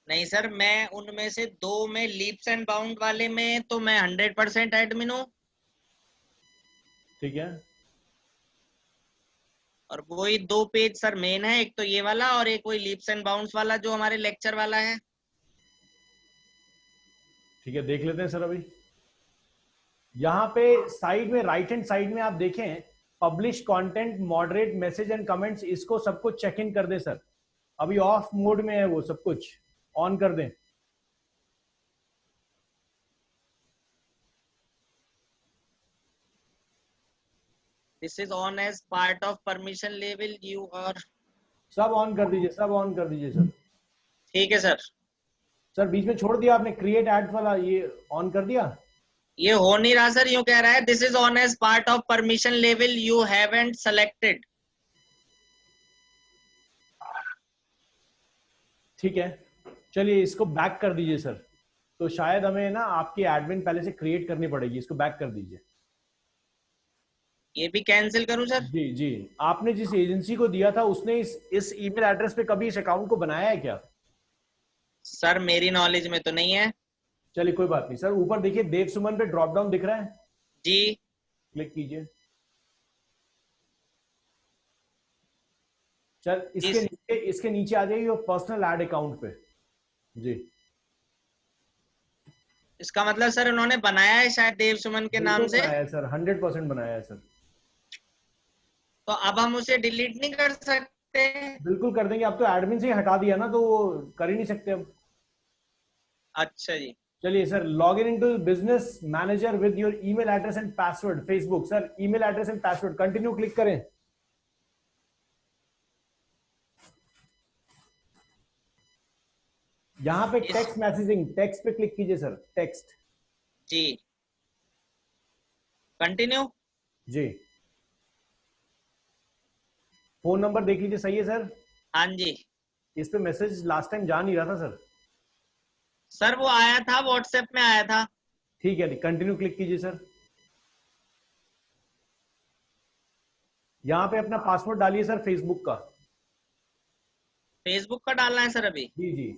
नहीं सर, मैं उनमें से दो में लीप्स एंड बाउंड वाले में तो मैं 100% एडमिन हूँ। ठीक है, और वही 2 पेज सर मेन है, एक तो ये वाला और एक वही लीप्स एंड बाउंड्स वाला जो हमारे लेक्चर वाला है। ठीक है, देख लेते हैं सर। अभी यहाँ पे साइड में, राइट हैंड साइड में आप देखें, publish content, moderate message and comments, इसको सबको चेक इन कर दे सर। अभी ऑफ मोड में है वो सब कुछ, ऑन कर दें। This is on as part of permission level you और सब ऑन कर दीजिए, सब ऑन कर दीजिए सर। ठीक है सर। सर बीच में छोड़ दिया आपने क्रिएट एड्स वाला, ये ऑन कर दिया? ये हो नहीं रहा सर, यूं कह रहा है this is on as part of permission level you haven't selected. ठीक है, चलिए इसको बैक कर दीजिए सर। तो शायद हमें ना आपकी एडमिन पहले से क्रिएट करनी पड़ेगी, इसको बैक कर दीजिए। ये भी कैंसिल करूं सर? जी जी, आपने जिस एजेंसी को दिया था उसने इस ईमेल एड्रेस पे कभी इस अकाउंट को बनाया है क्या? सर मेरी नॉलेज में तो नहीं है। चलिए कोई बात नहीं सर, ऊपर देखिए देव सुमन पे ड्रॉप डाउन दिख रहा है, जी। क्लिक कीजिए। चल इसके नीचे आ जाइए और पर्सनल एड अकाउंट पे। जी, इसका मतलब सर उन्होंने बनाया है शायद देव सुमन के नाम से। बनाया है सर, 100% बनाया है सर। तो अब हम उसे डिलीट नहीं कर सकते? बिल्कुल कर देंगे, अब तो एडमिन से ही हटा दिया ना, तो वो कर ही नहीं सकते अब। अच्छा जी। चलिए sir, log in into business manager with your email address and password Facebook. Sir email address and password, continue click करें। यहां पे टेक्स्ट मैसेजिंग, टेक्स्ट पे क्लिक कीजिए सर, टेक्स्ट। जी, कंटिन्यू। जी, फोन नंबर देख लीजिए, सही है सर? हाँ जी। इस पे मैसेज लास्ट टाइम जा नहीं रहा था सर। सर वो आया था, व्हाट्सएप में आया था। ठीक है, कंटिन्यू क्लिक कीजिए सर। यहां पे अपना पासवर्ड डालिए सर, फेसबुक का। फेसबुक का डालना है सर अभी? जी जी।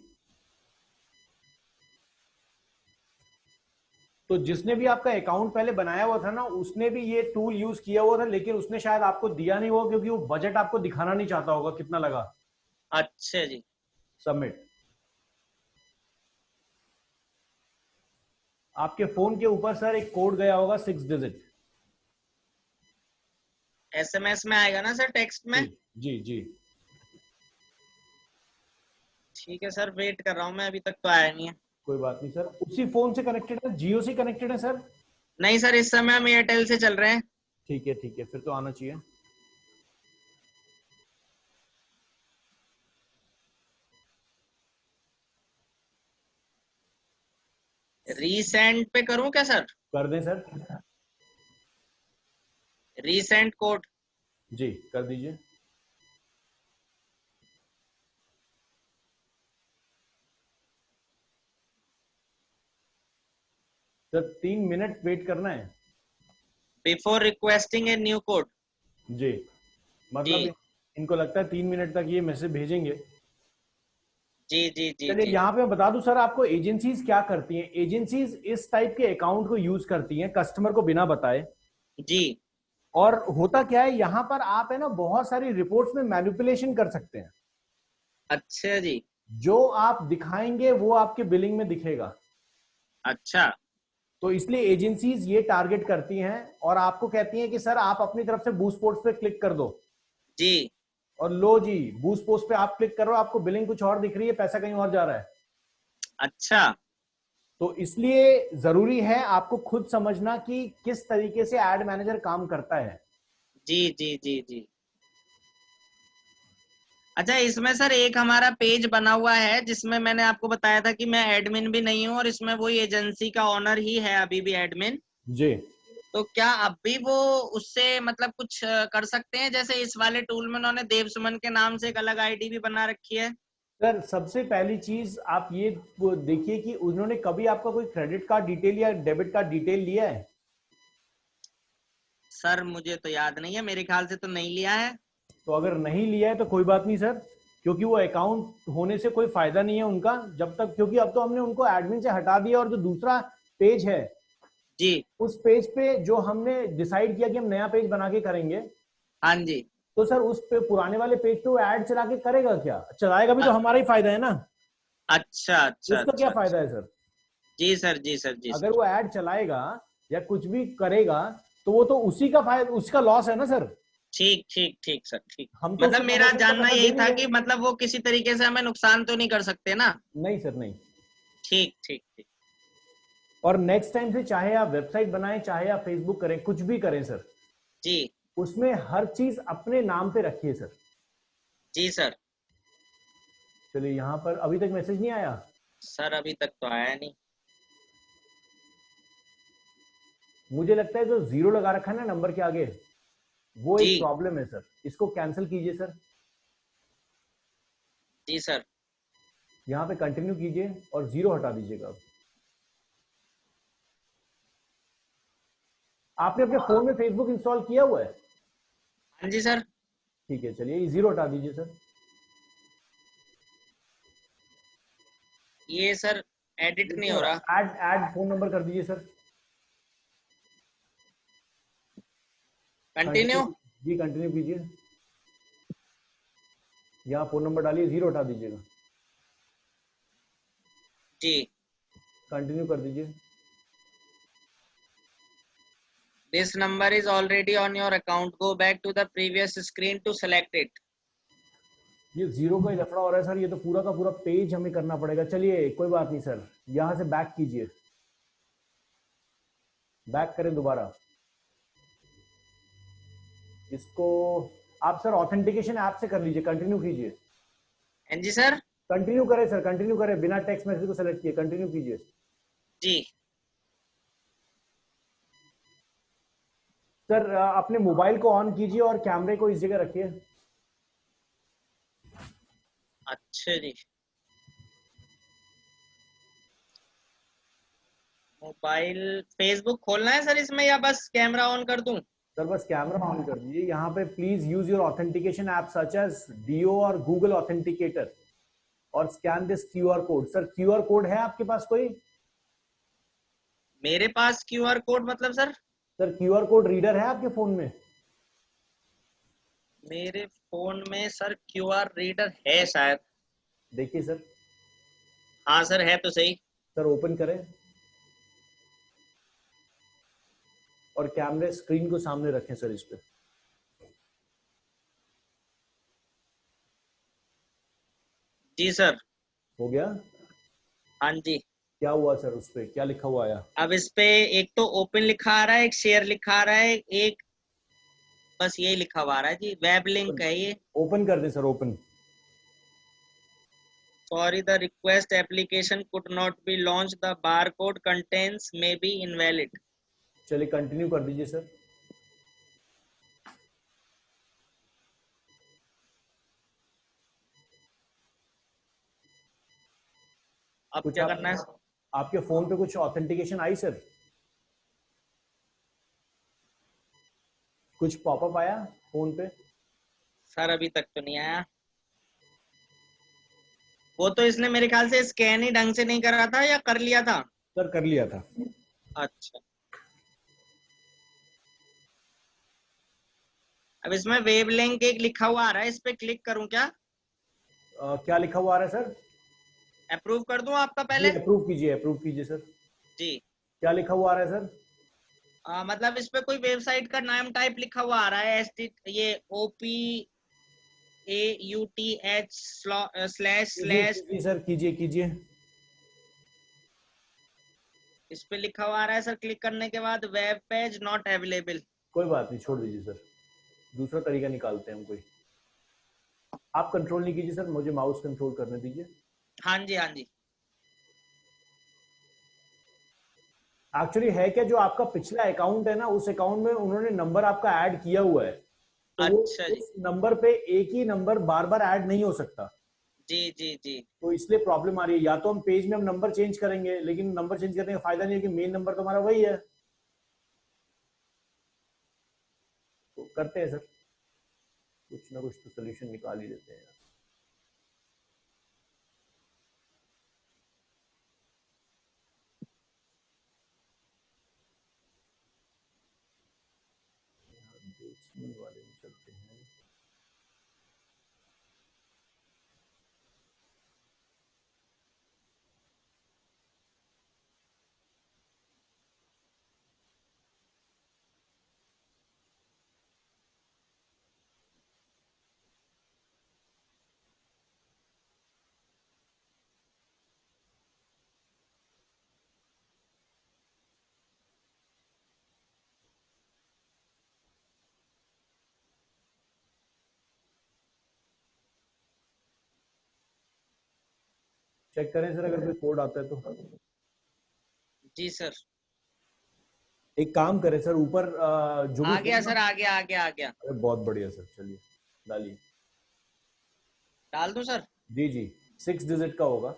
तो जिसने भी आपका अकाउंट पहले बनाया हुआ था ना, उसने भी ये टूल यूज किया हुआ था, लेकिन उसने शायद आपको दिया नहीं होगा क्योंकि वो बजट आपको दिखाना नहीं चाहता होगा कितना लगा। अच्छा जी। सबमिट। आपके फोन के ऊपर सर एक कोड गया होगा 6 डिजिट। एसएमएस में आएगा ना सर, टेक्स्ट में? जी जी। ठीक है सर, वेट कर रहा हूँ मैं, अभी तक तो आया नहीं है। कोई बात नहीं सर, उसी फोन से कनेक्टेड है, जियो से कनेक्टेड है सर? नहीं सर, इस समय हम एयरटेल से चल रहे हैं। ठीक है, फिर तो आना चाहिए। रीसेंड पे करूं क्या सर? कर दें सर। Resend code. जी कर दीजिए सर। 3 मिनट वेट करना है। Before requesting a new code. जी, मतलब इनको लगता है 3 मिनट तक ये मैसेज भेजेंगे। जी जी जी। चलिए यहाँ पे मैं बता दूं सर आपको, एजेंसीज क्या करती हैं। एजेंसीज इस टाइप के अकाउंट को यूज करती हैं कस्टमर को बिना बताए। जी। और होता क्या है, यहाँ पर आप है ना बहुत सारी रिपोर्ट्स में मैनिपुलेशन कर सकते हैं। अच्छा जी। जो आप दिखाएंगे वो आपके बिलिंग में दिखेगा। अच्छा। तो इसलिए एजेंसीज ये टारगेट करती हैं और आपको कहती हैं कि सर आप अपनी तरफ से बूस्ट पोस्ट पे क्लिक कर दो। जी। और लो जी, बूस्ट पोस्ट पे आप क्लिक करो, आपको बिलिंग कुछ और दिख रही है, पैसा कहीं और जा रहा है। अच्छा। तो इसलिए जरूरी है आपको खुद समझना कि किस तरीके से एड मैनेजर काम करता है। जी जी जी जी। अच्छा, इसमें सर एक हमारा पेज बना हुआ है जिसमें मैंने आपको बताया था कि मैं एडमिन भी नहीं हूँ, और इसमें वही एजेंसी का ओनर ही है अभी भी एडमिन। जी, तो क्या अब भी वो उससे मतलब कुछ कर सकते हैं? जैसे इस वाले टूल में उन्होंने देव सुमन के नाम से एक अलग आईडी भी बना रखी है। सर सबसे पहली चीज आप ये देखिए कि उन्होंने कभी आपका कोई क्रेडिट कार्ड डिटेल या डेबिट कार्ड डिटेल लिया है? सर मुझे तो याद नहीं है, मेरे ख्याल से तो नहीं लिया है। तो अगर नहीं लिया है तो कोई बात नहीं सर, क्योंकि वो अकाउंट होने से कोई फायदा नहीं है उनका जब तक, क्योंकि अब तो हमने उनको एडमिन से हटा दिया। और जो दूसरा पेज है, जी। उस पेज पे जो हमने डिसाइड किया कि हम नया पेज बना के करेंगे, हाँ जी। तो सर उस पे पुराने वाले पेज पे वो ऐड चला के करेगा क्या? चलाएगा भी तो हमारा ही फायदा है ना। अच्छा अच्छा उसका क्या अच्छा फायदा अच्छा। है सर? जी सर, जी सर, जी अगर सर। वो ऐड चलाएगा या कुछ भी करेगा तो वो तो उसी का फायदा, उसका लॉस है ना सर। ठीक ठीक ठीक सर, ठीक। हम तो मतलब उसको मेरा प्रमोशन का जानना पैसा यही दे नहीं था रहे। कि मतलब वो किसी तरीके से हमें नुकसान तो नहीं कर सकते ना। नहीं सर, नहीं। ठीक ठीक ठीक। और नेक्स्ट टाइम से चाहे आप वेबसाइट बनाएं, चाहे आप फेसबुक करें, कुछ भी करें सर, जी उसमें हर चीज अपने नाम पे रखिए सर। जी सर। चलिए, यहाँ पर अभी तक मैसेज नहीं आया। सर अभी तक तो आया नहीं। मुझे लगता है जो जीरो लगा रखा है ना नंबर के आगे, वो एक जी प्रॉब्लम है सर। इसको कैंसिल कीजिए सर। जी सर। यहाँ पे कंटिन्यू कीजिए और जीरो हटा दीजिएगा। आपने अपने फोन में फेसबुक इंस्टॉल किया हुआ है? हाँ जी सर। ठीक है, चलिए ये जीरो हटा दीजिए सर। ये सर एडिट नहीं हो रहा। ऐड ऐड फोन नंबर कर दीजिए सर। कंटिन्यू। कंटिन्यू। जी कंटिन्यू कीजिए। यहाँ फोन नंबर डालिए, जीरो हटा दीजिएगा। जी। कंटिन्यू कर दीजिए। This number is already on your account, go back to the previous screen to select it. ये जीरो का ही लफड़ा हो रहा है सर, ये तो पूरा का पूरा पेज हमें करना पड़ेगा। चलिए कोई बात नहीं सर, यहाँ से बैक कीजिए। बैक करें दोबारा इसको। आप सर ऑथेंटिकेशन ऐप से कर लीजिए, कंटिन्यू कीजिए। हाँ जी सर। कंटिन्यू करें सर, कंटिन्यू करें, बिना टेक्स्ट मैसेज को सेलेक्ट किए कंटिन्यू कीजिए। जी। सर अपने मोबाइल को ऑन कीजिए और कैमरे को इस जगह रखिए। अच्छा जी। मोबाइल फेसबुक खोलना है सर इसमें, या बस कैमरा ऑन कर दूं? सर बस कैमरा ऑन कर दीजिए। यहाँ पे please use your authentication app such as Duo और गूगल ऑथेंटिकेटर और scan this QR code. Sir QR code है आपके पास कोई? मेरे पास क्यूआर कोड मतलब sir? Sir QR code reader है आपके फोन में? मेरे फोन में सर क्यूआर रीडर है शायद। देखिए सर। हाँ सर, है तो सही। सर ओपन करें और कैमरे स्क्रीन को सामने रखें सर इस पे। जी सर। हो गया? हाँ जी। क्या हुआ सर, उस पे क्या लिखा हुआ आया? अब इस पे एक तो ओपन लिखा आ रहा है, एक शेयर लिखा आ रहा है, एक बस यही लिखा हुआ आ रहा है जी, वेब लिंक है ये। ओपन कर दें sir, open. Sorry the request application could not be launch, the bar code contents may be invalid. चलिए कंटिन्यू कर दीजिए सर। अब कुछ क्या आप करना है? आपके फोन पे कुछ ऑथेंटिकेशन आई सर? कुछ पॉपअप आया फोन पे? सर अभी तक तो नहीं आया। वो तो इसने मेरे ख्याल से स्कैन ही ढंग से नहीं करा था, या कर लिया था? सर कर लिया था। अच्छा। अब इसमें वेब लिंक एक लिखा हुआ आ रहा है, इस पे क्लिक करूं क्या? क्या लिखा हुआ आ रहा है सर? अप्रूव कर दूं आपका जी पहले? अप्रूव कीजिए, अप्रूव कीजिए सर। जी। क्या लिखा हुआ आ रहा है सर? मतलब इस पे कोई वेबसाइट का नाम टाइप लिखा हुआ आ रहा है, ये OPAUTH स्लैश कीजिए स्लैश। कीजिए सर, कीजिए कीजिए। इस पे लिखा हुआ आ रहा है सर, क्लिक करने के बाद वेब पेज नॉट अवेलेबल। कोई बात नहीं, छोड़ दीजिए सर, दूसरा तरीका निकालते हैं हम कोई। आप कंट्रोल नहीं कीजिए सर, मुझे माउस कंट्रोल करने दीजिए। हाँ जी, हाँ जी। एक्चुअली है क्या, जो आपका पिछला अकाउंट है ना, उस अकाउंट में उन्होंने नंबर आपका ऐड किया हुआ है, तो वो अच्छा जी। उस नंबर पे एक ही नंबर बार बार ऐड नहीं हो सकता। जी जी जी। तो इसलिए प्रॉब्लम आ रही है। या तो हम पेज में हम नंबर चेंज करेंगे, लेकिन नंबर चेंज करने का फायदा नहीं है कि मेन नंबर तो हमारा वही है। तो करते हैं सर, कुछ ना कुछ तो सोल्यूशन निकाल ही देते हैं। बेसमेंट वाले में चलते हैं। चेक करें सर अगर कोई कोड आता है तो। जी सर। एक काम करें सर, ऊपर जो भी आ गया फोन, सर, आ गया आ गया आ गया। अरे बहुत बढ़िया सर, चलिए डालिए। डाल दूं सर? जी जी, 6 डिजिट का होगा।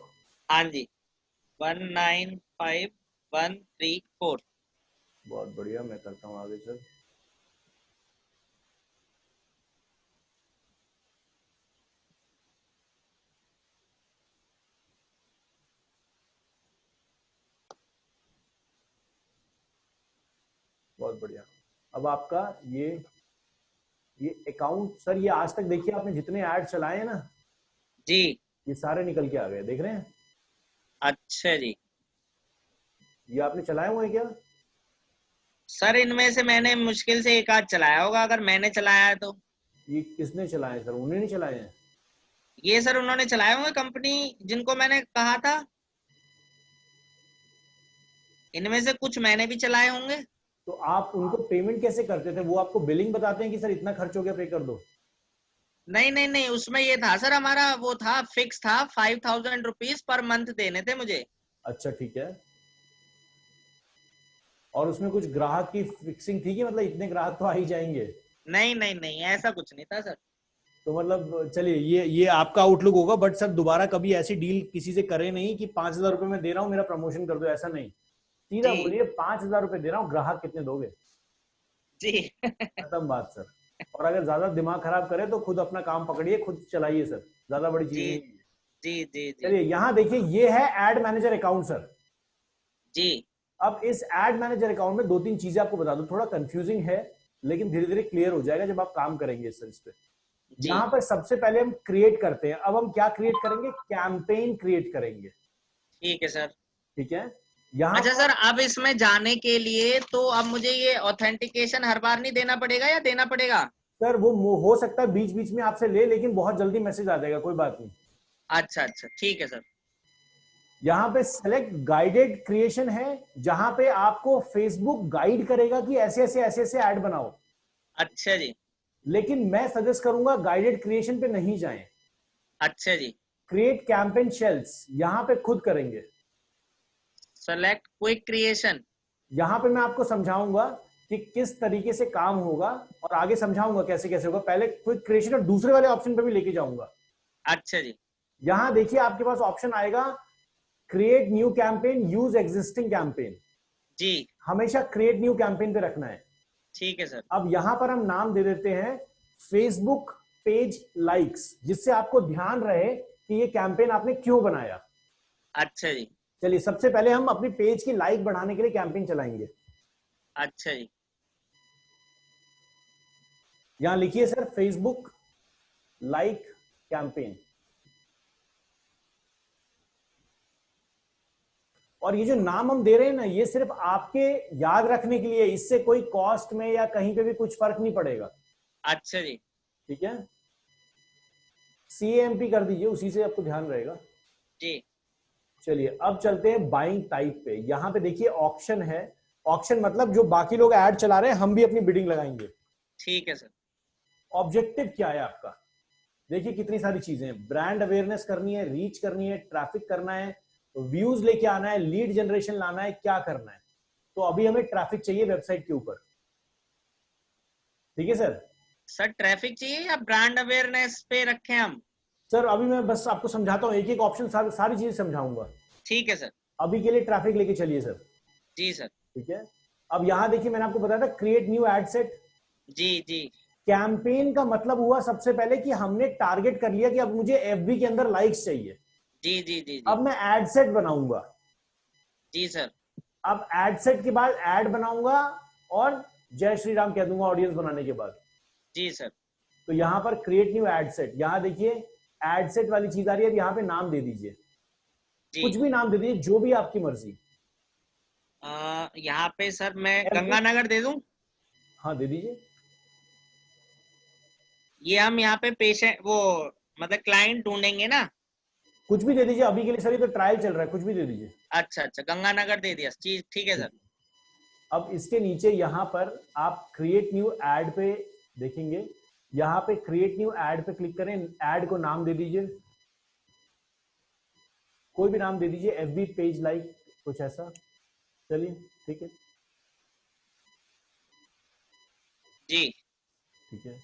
हाँ जी, 195134। बहुत बढ़िया, मैं करता हूँ आगे सर। बहुत बढ़िया। अब आपका ये अकाउंट सर, ये आज तक देखिए आपने जितने ऐड चलाए हैं ना, जी। ये सारे निकल के आ गए, देख रहे हैं? अच्छा जी। ये आपने चलाए हुए हैं क्या? सर इनमें से मैंने मुश्किल से एक आध चलाया होगा, अगर मैंने चलाया है तो। ये किसने चलाए हैं सर? उन्होंने नहीं चलाए हैं? ये सर उन्होंने चलाए होंगे, कंपनी जिनको मैंने कहा था। इनमें से कुछ मैंने भी चलाए होंगे। तो आप उनको पेमेंट कैसे करते थे? वो आपको बिलिंग बताते हैं कि सर इतना खर्च हो गया, पे कर दो? नहीं नहीं नहीं, उसमें ये था सर, हमारा वो था, फिक्स था, 5000 रुपीज पर मंथ देने थे मुझे। अच्छा ठीक है। और उसमें कुछ ग्राहक की फिक्सिंग थी कि मतलब इतने ग्राहक तो आ ही जाएंगे? नहीं नहीं नहीं, ऐसा कुछ नहीं था सर। तो मतलब चलिए, ये आपका आउटलुक होगा, बट सर दोबारा कभी ऐसी डील किसी से करें नहीं कि 5,000 रुपए में दे रहा हूँ मेरा प्रमोशन कर दो, ऐसा नहीं। सीधा जी बोलिए 5,000 रुपए दे रहा हूँ, ग्राहक कितने दोगे? जी। खत्म बात सर। और अगर ज्यादा दिमाग खराब करे तो खुद अपना काम पकड़िए, खुद चलाइए सर, ज्यादा बड़ी चीज जी नहीं है। जी जी जी चलिए यहाँ देखिए, ये है एड मैनेजर अकाउंट सर। जी अब इस एड मैनेजर अकाउंट में दो तीन चीजें आपको बता दूं, थोड़ा कंफ्यूजिंग है लेकिन धीरे धीरे क्लियर हो जाएगा जब आप काम करेंगे इस पे। जी। यहाँ पर सबसे पहले हम क्रिएट करते हैं। अब हम क्या क्रिएट करेंगे? कैंपेन क्रिएट करेंगे। ठीक है सर। ठीक है। यहाँ अच्छा पर सर, अब इसमें जाने के लिए तो अब मुझे ये ऑथेंटिकेशन हर बार नहीं देना पड़ेगा या देना पड़ेगा? सर वो हो सकता है बीच बीच में आपसे ले, लेकिन बहुत जल्दी मैसेज आ जाएगा, कोई बात नहीं। अच्छा अच्छा, ठीक है सर। यहाँ पे सेलेक्ट गाइडेड क्रिएशन है, जहां पे आपको फेसबुक गाइड करेगा कि ऐसे ऐसे ऐसे ऐसे ऐड बनाओ। अच्छा जी। लेकिन मैं सजेस्ट करूंगा गाइडेड क्रिएशन पे नहीं जाएं। अच्छा जी। क्रिएट कैंपेन शेल्स यहां पे खुद करेंगे। Select quick creation. यहां पे मैं आपको समझाऊंगा कि किस तरीके से काम होगा, और आगे समझाऊंगा कैसे कैसे होगा। पहले क्विक क्रिएशन और दूसरे वाले ऑप्शन पे भी लेके जाऊंगा। अच्छा जी। यहां देखिए आपके पास ऑप्शन आएगा, create new campaign, use existing campaign. जी। हमेशा क्रिएट न्यू कैंपेन पे रखना है। ठीक है सर। अब यहां पर हम नाम दे देते हैं फेसबुक पेज लाइक्स, जिससे आपको ध्यान रहे कि ये कैंपेन आपने क्यों बनाया। अच्छा जी। चलिए सबसे पहले हम अपनी पेज की लाइक बढ़ाने के लिए कैंपेन चलाएंगे। अच्छा जी। यहां लिखिए सर, फेसबुक लाइक कैंपेन। और ये जो नाम हम दे रहे हैं ना, ये सिर्फ आपके याद रखने के लिए, इससे कोई कॉस्ट में या कहीं पे भी कुछ फर्क नहीं पड़ेगा। अच्छा जी। ठीक है। CAMP कर दीजिए, उसी से आपको ध्यान रहेगा। जी। चलिए अब चलते हैं बाइंग टाइप पे। यहां पे देखिए ऑक्शन है। ऑक्शन मतलब जो बाकी लोग ऐड चला रहे हैं, हम भी अपनी बिडिंग लगाएंगे। ठीक है सर। ऑब्जेक्टिव क्या है आपका? देखिए कितनी सारी चीजें हैं। ब्रांड अवेयरनेस करनी है, रीच करनी है, ट्रैफिक करना है, व्यूज लेके आना है, लीड जनरेशन लाना है, क्या करना है? तो अभी हमें ट्रैफिक चाहिए वेबसाइट के ऊपर। ठीक है सर। सर ट्रैफिक चाहिए या ब्रांड अवेयरनेस पे रखें हम? सर अभी मैं बस आपको समझाता हूँ, एक एक ऑप्शन सारी चीजें समझाऊंगा। ठीक है सर। अभी के लिए ट्रैफिक लेके चलिए सर। जी सर। ठीक है। अब यहां देखिए, मैंने आपको बताया था क्रिएट न्यू एड सेट। जी जी कैंपेन का मतलब हुआ सबसे पहले कि हमने टारगेट कर लिया कि अब मुझे एफबी के अंदर लाइक्स चाहिए। जी जी जी जी अब मैं एड सेट बनाऊंगा। जी सर। अब एड सेट के बाद एड बनाऊंगा, और जय श्री राम कह दूंगा ऑडियंस बनाने के बाद। जी सर। तो यहां पर क्रिएट न्यू एड सेट, यहां देखिए एड सेट वाली चीज आ रही है। अब यहां पे नाम दे दीजिए, जी। कुछ भी नाम दे दीजिए, जो भी आपकी मर्जी। यहाँ पे सर मैं एफबी, गंगानगर दे दूं? हाँ दे दीजिए। ये हम यहाँ पे पेशेंट वो, मतलब क्लाइंट ढूंढेंगे ना? कुछ भी दे दीजिए अभी के लिए सर, ये तो ट्रायल चल रहा है, कुछ भी दे दीजिए। अच्छा अच्छा, गंगानगर दे दिया। ठीक ठीक है सर। अब इसके नीचे यहां पर आप क्रिएट न्यू एड पे देखेंगे। यहां पे क्रिएट न्यू एड पे क्लिक करें, एड को नाम दे दीजिए। कोई भी नाम दे दीजिए, एफबी पेज लाइक, कुछ ऐसा। चलिए ठीक है, जी। ठीक है।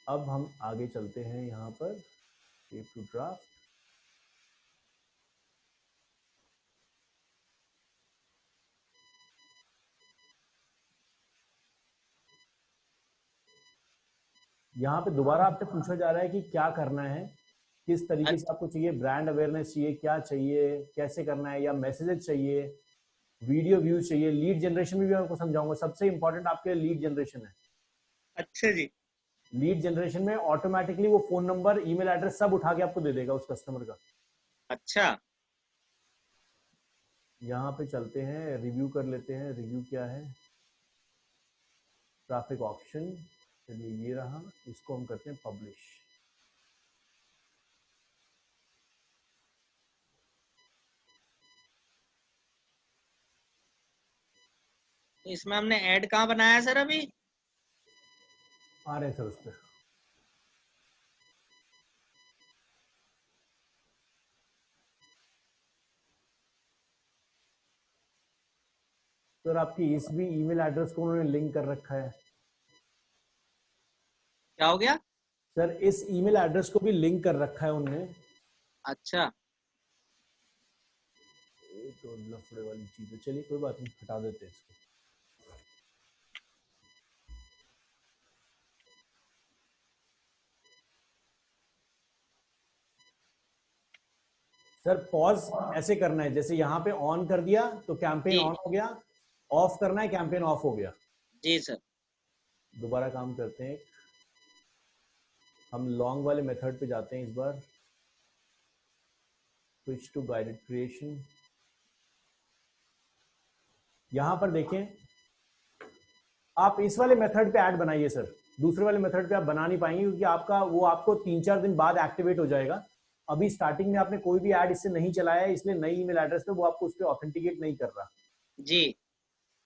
अब हम आगे चलते हैं, यहाँ पर सेव टू ड्राफ्ट। यहाँ पे दोबारा आपसे पूछा जा रहा है कि क्या करना है, किस तरीके से आपको चाहिए, ब्रांड अवेयरनेस चाहिए, क्या चाहिए, कैसे करना है, या मैसेजेस चाहिए, वीडियो व्यूज चाहिए, लीड जनरेशन में भी आपको समझाऊंगा। सबसे इंपॉर्टेंट आपके लीड जनरेशन है। अच्छा जी। लीड जनरेशन में ऑटोमेटिकली वो फोन नंबर, ईमेल एड्रेस सब उठा के आपको दे देगा उस कस्टमर का। अच्छा। यहाँ पे चलते हैं, रिव्यू कर लेते हैं। रिव्यू क्या है, ट्रैफिक ऑप्शन, चलिए ये रहा, इसको हम करते हैं पब्लिश। तो इसमें हमने ऐड कहाँ बनाया सर अभी? आ रहे हैं सर उस पर। सर आपकी इस भी ईमेल एड्रेस को उन्होंने लिंक कर रखा है। क्या हो गया? सर इस ईमेल एड्रेस को भी लिंक कर रखा है उन्होंने। अच्छा। ये तो लफड़े वाली चीज है, चलिए कोई बात नहीं, हटा देते हैं इसको। सर पॉज ऐसे करना है, जैसे यहाँ पे ऑन कर दिया तो कैंपेन जी ऑन हो गया, ऑफ करना है कैंपेन ऑफ हो गया। जी सर। दोबारा काम करते हैं, हम लॉन्ग वाले मेथड पे जाते हैं इस बार। Switch to guided creation. यहां पर देखें, आप इस वाले मेथड पे ऐड बनाइए सर, दूसरे वाले मेथड पे आप बना नहीं पाएंगे क्योंकि आपका वो आपको 3-4 दिन बाद एक्टिवेट हो जाएगा। अभी स्टार्टिंग में आपने कोई भी ऐड इससे नहीं चलाया है, इसलिए नई ईमेल एड्रेस पे वो आपको उस पर ऑथेंटिकेट नहीं कर रहा। जी।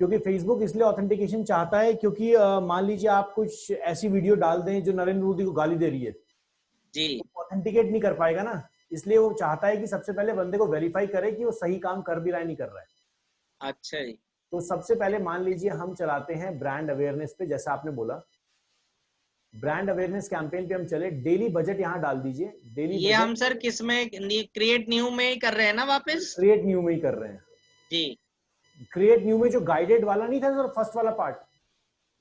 क्योंकि फेसबुक इसलिए ऑथेंटिकेशन चाहता है क्योंकि मान लीजिए आप कुछ ऐसी वीडियो डाल दें जो नरेंद्र मोदी को गाली दे रही है, जी। तो ऑथेंटिकेट नहीं कर पाएगा ना। इसलिए वो चाहता है कि सबसे पहले बंदे को वेरीफाई करे कि वो सही काम कर भी रहा है नहीं कर रहा है। अच्छा जी। तो सबसे पहले मान लीजिए हम चलाते हैं ब्रांड अवेयरनेस पे, जैसा आपने बोला ब्रांड अवेयरनेस कैंपेन पे हम चले। डेली बजट यहाँ डाल दीजिए, डेली ये हम बजट सर किस में, क्रिएट न्यू में ही कर रहे हैं ना वापस? क्रिएट न्यू में ही कर रहे हैं। जी क्रिएट न्यू में जो गाइडेड वाला नहीं था सर, फर्स्ट वाला पार्ट,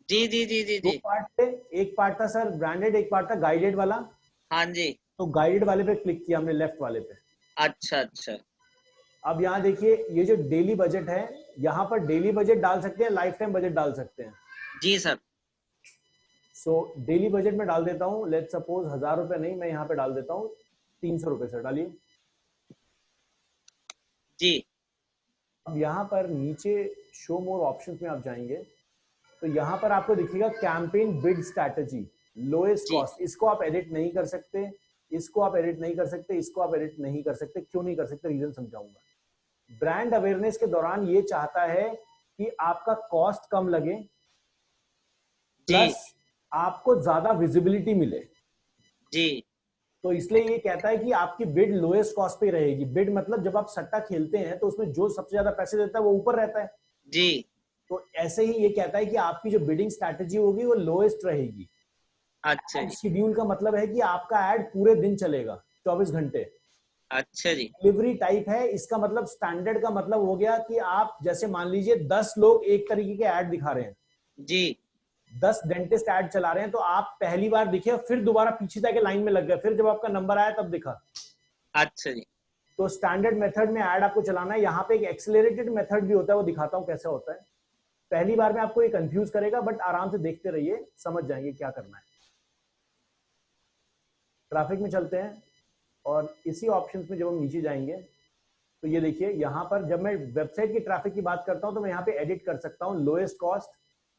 जी जी जी जी दो जी। पार्ट थे, एक पार्ट था सर ब्रांडेड, एक पार्ट था गाइडेड वाला। हाँ जी। तो गाइडेड वाले पे क्लिक किया हमने, लेफ्ट वाले पे। अच्छा अच्छा। अब यहाँ देखिए, ये जो डेली बजट है, यहाँ पर डेली बजट डाल सकते हैं, लाइफ टाइम बजट डाल सकते हैं। जी सर। सो डेली बजट में डाल देता हूँ, लेट सपोज 1000 रुपए नहीं, मैं यहाँ पे डाल देता हूँ 300 रुपए सर, डालिए। जी अब यहाँ पर नीचे शो मोर ऑप्शंस में आप जाएंगे तो यहाँ पर आपको दिखेगा कैंपेन बिड स्ट्रैटेजी, लोएस्ट जी कॉस्ट। इसको आप एडिट नहीं कर सकते, इसको आप एडिट नहीं कर सकते, इसको आप एडिट नहीं कर सकते। क्यों नहीं कर सकते, रीजन समझाऊंगा। ब्रांड अवेयरनेस के दौरान ये चाहता है कि आपका कॉस्ट कम लगे, जी प्लस आपको ज्यादा विजिबिलिटी मिले। जी तो इसलिए ये कहता है कि आपकी बिड लोएस्ट कॉस्ट पे रहेगी। बिड मतलब जब आप सट्टा खेलते हैं तो उसमें जो सबसे ज्यादा पैसे देता है वो ऊपर रहता है। जी। तो ऐसे ही ये कहता है कि आपकी जो बिडिंग स्ट्रैटेजी होगी वो लोएस्ट रहेगी। अच्छा जी। शेड्यूल का मतलब है कि आपका ऐड पूरे दिन चलेगा, 24 घंटे। अच्छा जी। डिलीवरी टाइप है, इसका मतलब स्टैंडर्ड का मतलब हो गया कि आप जैसे मान लीजिए 10 लोग एक तरीके के ऐड दिखा रहे हैं, जी 10 डेंटिस्ट ऐड चला रहे हैं, तो आप पहली बार दिखे, फिर दोबारा पीछे जाके लाइन में लग गए, फिर जब आपका नंबर आया तब दिखा। अच्छा जी। तो स्टैंडर्ड मेथड में ऐड आपको चलाना है। यहाँ पे एक एक्सेलरेटेड मेथड भी होता है, वो दिखाता हूँ कैसे होता है। पहली बार में आपको ये कंफ्यूज करेगा, बट आराम से देखते रहिए, समझ जाएंगे क्या करना है। ट्रैफिक में चलते हैं और इसी ऑप्शंस में जब हम नीचे जाएंगे तो ये देखिए, यहाँ पर जब मैं वेबसाइट की ट्रैफिक की बात करता हूँ तो मैं यहाँ पे एडिट कर सकता हूँ लोएस्ट कॉस्ट,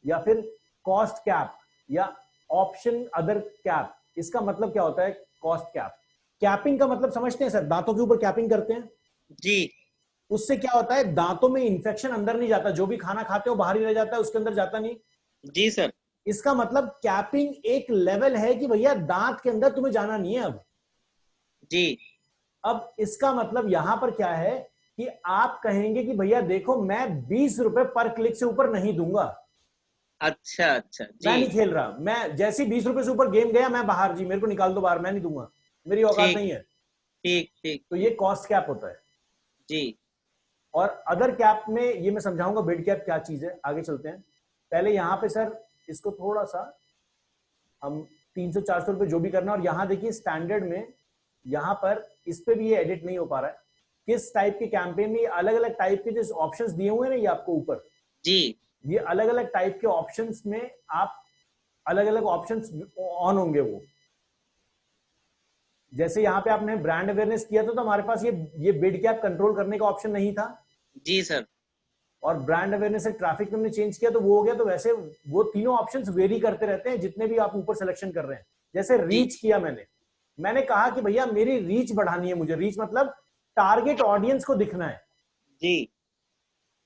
या फिर कॉस्ट कैप, या ऑप्शन अदर कैप। इसका मतलब क्या होता है कॉस्ट कैप? कैपिंग का मतलब समझते हैं सर, दांतों के ऊपर कैपिंग करते हैं। जी उससे क्या होता है, दांतों में इंफेक्शन अंदर नहीं जाता, जो भी खाना खाते हो बाहर ही रह जाता है, उसके अंदर जाता नहीं। जी सर। इसका मतलब कैपिंग एक लेवल है कि भैया दांत के अंदर तुम्हें जाना नहीं है अब। जी अब इसका मतलब यहां पर क्या है कि आप कहेंगे कि भैया देखो मैं 20 रुपए पर क्लिक से ऊपर नहीं दूंगा, अच्छा अच्छा मैं जी। नहीं खेल रहा, मैं जैसे 20 रुपए से ऊपर गेम गया मैं बाहर, जी मेरे को निकाल दो बाहर, मैं नहीं दूंगा, मेरी औकात ठीक नहीं है। ठीक ठीक तो ये कॉस्ट कैप होता है। जी और अदर कैप में ये मैं समझाऊंगा बिड कैप क्या चीज है, आगे चलते हैं। पहले यहां पे सर इसको थोड़ा सा हम 300-400 रुपए जो भी करना, और यहां देखिए स्टैंडर्ड में यहां पर इस पे भी ये एडिट नहीं हो पा रहा है, किस टाइप के कैंपेन में अलग अलग टाइप के जो ऑप्शंस दिए हुए हैं ना ये आपको ऊपर, जी ये अलग अलग टाइप के ऑप्शंस में आप अलग अलग ऑप्शंस ऑन होंगे वो। जैसे यहाँ पे आपने ब्रांड अवेयरनेस किया था तो हमारे पास ये बिड कैप कंट्रोल करने का ऑप्शन नहीं था, जी सर। और ब्रांड अवेयरनेस से ट्रैफिक में हमने चेंज किया तो वो हो गया। तो वैसे वो तीनों ऑप्शंस वेरी करते रहते हैं जितने भी आप ऊपर सिलेक्शन कर रहे हैं। जैसे जी रीच किया मैंने, मैंने कहा कि भैया मेरी रीच बढ़ानी है, मुझे रीच मतलब टारगेट ऑडियंस को दिखना है। जी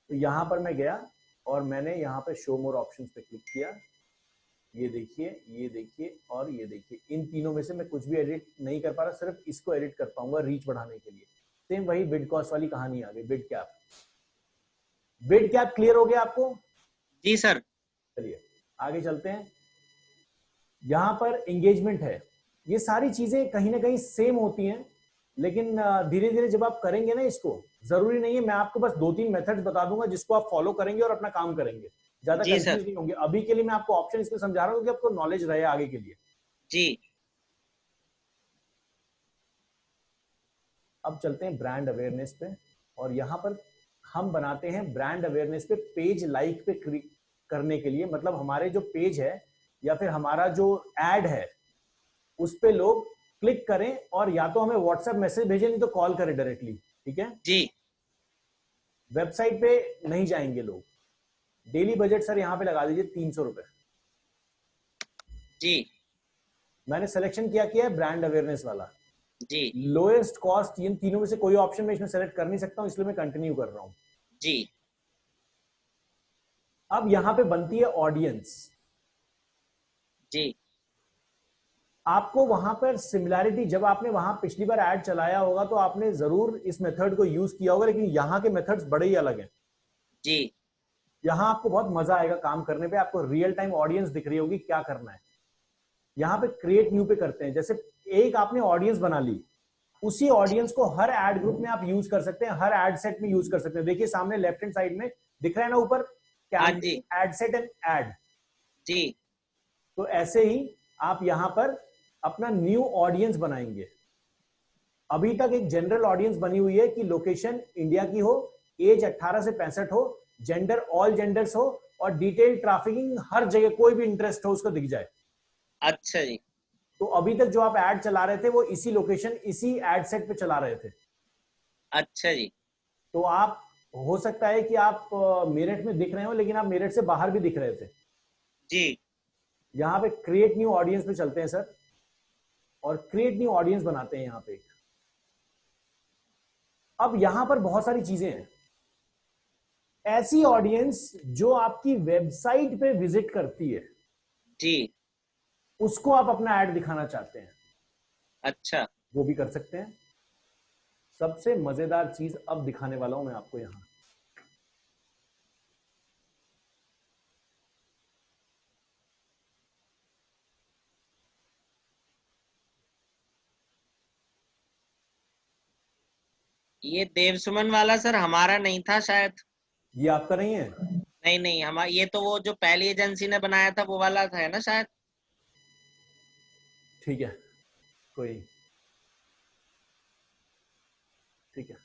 तो यहां पर मैं गया और मैंने यहाँ पे शो मोर ऑप्शंस पे क्लिक किया, ये देखिए, ये देखिए और ये देखिए, इन तीनों में से मैं कुछ भी एडिट नहीं कर पा रहा, सिर्फ इसको एडिट कर पाऊंगा रीच बढ़ाने के लिए। सेम वही बिड कॉस्ट वाली कहानी आ गई, bid cap. Bid cap clear हो गया आपको? जी सर। चलिए आगे चलते हैं। यहां पर एंगेजमेंट है, ये सारी चीजें कहीं ना कहीं सेम होती हैं, लेकिन धीरे धीरे जब आप करेंगे ना इसको, जरूरी नहीं है, मैं आपको बस 2-3 मेथड्स बता दूंगा जिसको आप फॉलो करेंगे और अपना काम करेंगे, ज्यादा जी कंफ्यूज सर। नहीं होंगे। अभी के लिए मैं आपको ऑप्शन इसलिए समझा रहा हूँ कि आपको नॉलेज रहे आगे के लिए। जी अब चलते हैं ब्रांड अवेयरनेस पे, और यहां पर हम बनाते हैं ब्रांड अवेयरनेस पे पेज लाइक पे करने के लिए, मतलब हमारे जो पेज है या फिर हमारा जो एड है उस पे लोग क्लिक करें, और या तो हमें व्हाट्सएप मैसेज भेजें नहीं तो कॉल करें डायरेक्टली, ठीक है। जी वेबसाइट पे नहीं जाएंगे लोग। डेली बजट सर यहां पे लगा दीजिए 300 रुपए। जी मैंने सिलेक्शन किया है ब्रांड अवेयरनेस वाला, जी लोएस्ट कॉस्ट, इन तीनों में से कोई ऑप्शन मैं इसमें सेलेक्ट कर नहीं सकता हूं, इसलिए मैं कंटिन्यू कर रहा हूं। जी अब यहां पे बनती है ऑडियंस। जी आपको वहां पर सिमिलैरिटी, जब आपने वहां पिछली बार ऐड चलाया होगा तो आपने जरूर इस मेथड को यूज किया होगा, लेकिन यहाँ के मेथड्स बड़े ही अलग हैं। जी यहाँ आपको बहुत मजा आएगा काम करने पे, आपको रियल टाइम ऑडियंस दिख रही होगी क्या करना है। यहाँ पे क्रिएट न्यू पे करते हैं, जैसे एक आपने ऑडियंस बना ली, उसी ऑडियंस को हर एड ग्रुप में आप यूज कर सकते हैं, हर एड सेट में यूज कर सकते हैं। देखिए सामने लेफ्ट हैंड साइड में दिख रहा है ना ऊपर, हाँ जी। Campaign, ad set and ad. जी तो ऐसे ही आप यहां पर अपना न्यू ऑडियंस बनाएंगे। अभी तक एक जनरल ऑडियंस बनी हुई है कि लोकेशन इंडिया की हो, एज 18 से 65 हो, जेंडर ऑल जेंडर्स हो, और डिटेल ट्रैफिकिंग हर जगह कोई भी इंटरेस्ट हो उसको दिख जाए। अच्छा जी। तो अभी तक जो आप ऐड चला रहे थे वो इसी लोकेशन, इसी एड सेट पे चला रहे थे। अच्छा जी। तो आप, हो सकता है कि आप मेरठ में दिख रहे हो लेकिन आप मेरठ से बाहर भी दिख रहे थे। जी यहां पे क्रिएट न्यू ऑडियंस पे चलते हैं सर, और क्रिएट न्यू ऑडियंस बनाते हैं यहां पे। अब यहां पर बहुत सारी चीजें हैं, ऐसी ऑडियंस जो आपकी वेबसाइट पे विजिट करती है जी। उसको आप अपना ऐड दिखाना चाहते हैं, अच्छा। वो भी कर सकते हैं। सबसे मजेदार चीज अब दिखाने वाला हूं मैं आपको यहां। ये देवसुमन वाला सर हमारा नहीं था शायद। ये आपका नहीं है? नहीं नहीं, हमारा ये तो वो जो पहली एजेंसी ने बनाया था वो वाला था, है ना शायद। ठीक है, कोई नहीं, ठीक है।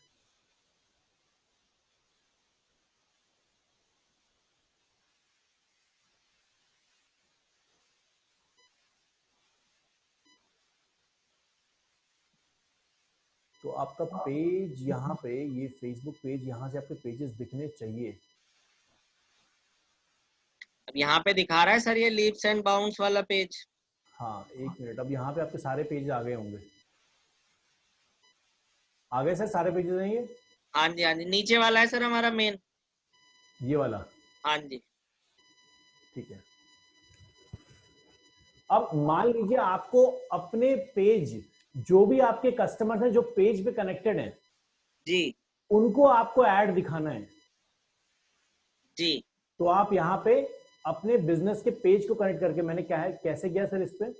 तो आपका पेज यहाँ पे, ये फेसबुक पेज, यहाँ से आपके पेजेस दिखने चाहिए। अब यहाँ पे दिखा रहा है सर ये लीप्स एंड बाउंड्स वाला पेज। हाँ एक मिनट, अब यहाँ पे आपके सारे पेज आ गए होंगे, आ गए सर सारे पेजेस हैं ये। हाँ जी, नीचे वाला है सर हमारा मेन। ये वाला, हाँ जी। ठीक है। अब मान लीजिए आपको अपने पेज जो भी आपके कस्टमर्स हैं जो पेज पे कनेक्टेड हैं जी उनको आपको ऐड दिखाना है। जी तो आप यहाँ पे अपने बिजनेस के पेज को कनेक्ट करके, मैंने क्या है कैसे किया सर इस पे,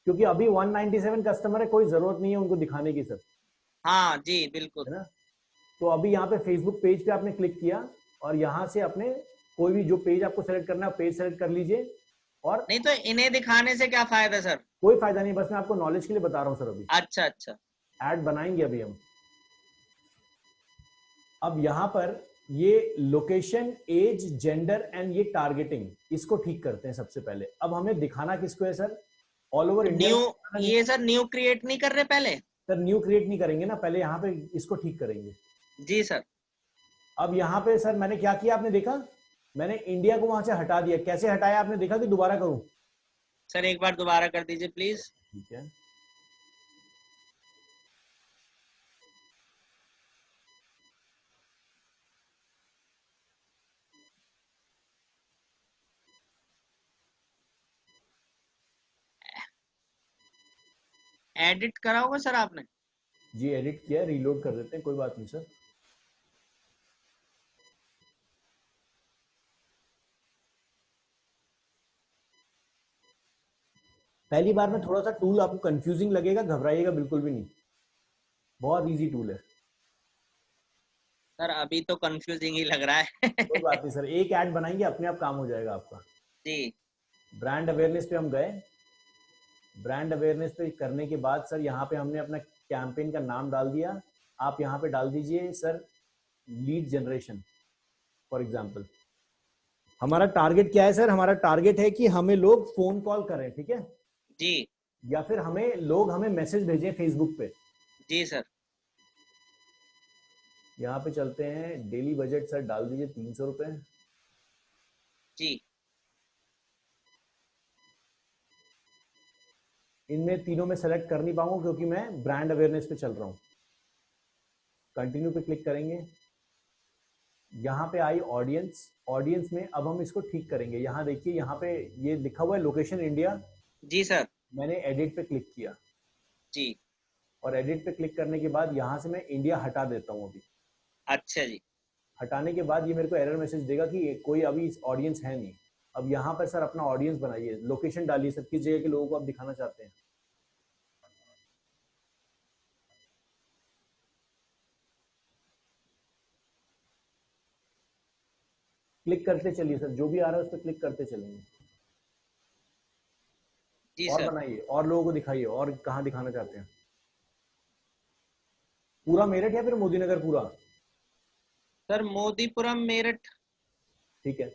क्योंकि अभी 197 कस्टमर है, कोई जरूरत नहीं है उनको दिखाने की सर, हाँ जी बिल्कुल। है ना। तो अभी यहाँ पे फेसबुक पेज पे आपने क्लिक किया और यहाँ से अपने कोई भी जो पेज आपको सेलेक्ट करना है पेज सेलेक्ट कर लीजिए। और नहीं तो इन्हें दिखाने से क्या फायदा सर? कोई फायदा नहीं, बस मैं आपको नॉलेज के लिए बता रहा हूँ सर। अभी अच्छा अच्छा। ऐड बनाएंगे अभी हम। अब यहाँ पर ये लोकेशन, एज, जेंडर एंड ये टारगेटिंग, इसको ठीक करते हैं सबसे पहले। अब हमें दिखाना किसको है sir? All over India. New, ये सर न्यू क्रिएट नहीं कर रहे पहले? सर न्यू क्रिएट नहीं करेंगे ना, पहले यहाँ पे इसको ठीक करेंगे। जी सर। अब यहाँ पे सर मैंने क्या किया आपने देखा, मैंने इंडिया को वहां से हटा दिया। कैसे हटाया आपने देखा कि दोबारा करूं? सर एक बार दोबारा कर दीजिए प्लीज। ठीक है। एडिट करा होगा सर आपने? जी एडिट किया, रीलोड कर देते हैं, कोई बात नहीं सर। पहली बार में थोड़ा सा टूल आपको कंफ्यूजिंग लगेगा, घबराइएगा बिल्कुल भी नहीं, बहुत इजी टूल है। सर अभी तो कंफ्यूजिंग ही लग रहा है। कोई बात नहीं सर, एक ऐड बनाएंगे अपने आप काम हो जाएगा आपका। जी। ब्रांड अवेयरनेस पे हम गए। ब्रांड अवेयरनेस पे करने के बाद सर यहाँ पे हमने अपना कैंपेन का नाम डाल दिया। आप यहाँ पे डाल दीजिए sir lead generation for example. हमारा टारगेट क्या है सर? हमारा टारगेट है कि हमें लोग फोन कॉल करें, ठीक है, जी या फिर हमें मैसेज भेजें फेसबुक पे। जी सर। यहाँ पे चलते हैं, डेली बजट सर डाल दीजिए 300 रुपए। जी इनमें तीनों में सेलेक्ट कर नहीं पाऊंगा क्योंकि मैं ब्रांड अवेयरनेस पे चल रहा हूँ। कंटिन्यू पे क्लिक करेंगे। यहाँ पे आई ऑडियंस। ऑडियंस में अब हम इसको ठीक करेंगे। यहाँ देखिए, यहाँ पे ये लिखा हुआ है लोकेशन इंडिया। जी सर। मैंने एडिट पे क्लिक किया जी। और एडिट पे क्लिक करने के बाद यहाँ से मैं इंडिया हटा देता हूँ अभी। अच्छा जी। हटाने के बाद ये मेरे को एरर मैसेज देगा कि कोई अभी ऑडियंस है नहीं। अब यहाँ पर सर अपना ऑडियंस बनाइए, लोकेशन डालिए सर, किस जगह के लोगों को आप दिखाना चाहते हैं। क्लिक करते चलिए सर, जो भी आ रहा है उस पर क्लिक करते चलेंगे। जी और सर। बनाइए और लोगों को दिखाइए, और कहाँ दिखाना चाहते हैं। पूरा मेरठ या फिर मोदी नगर पूरा? सर मोदीपुरम मेरठ। ठीक है।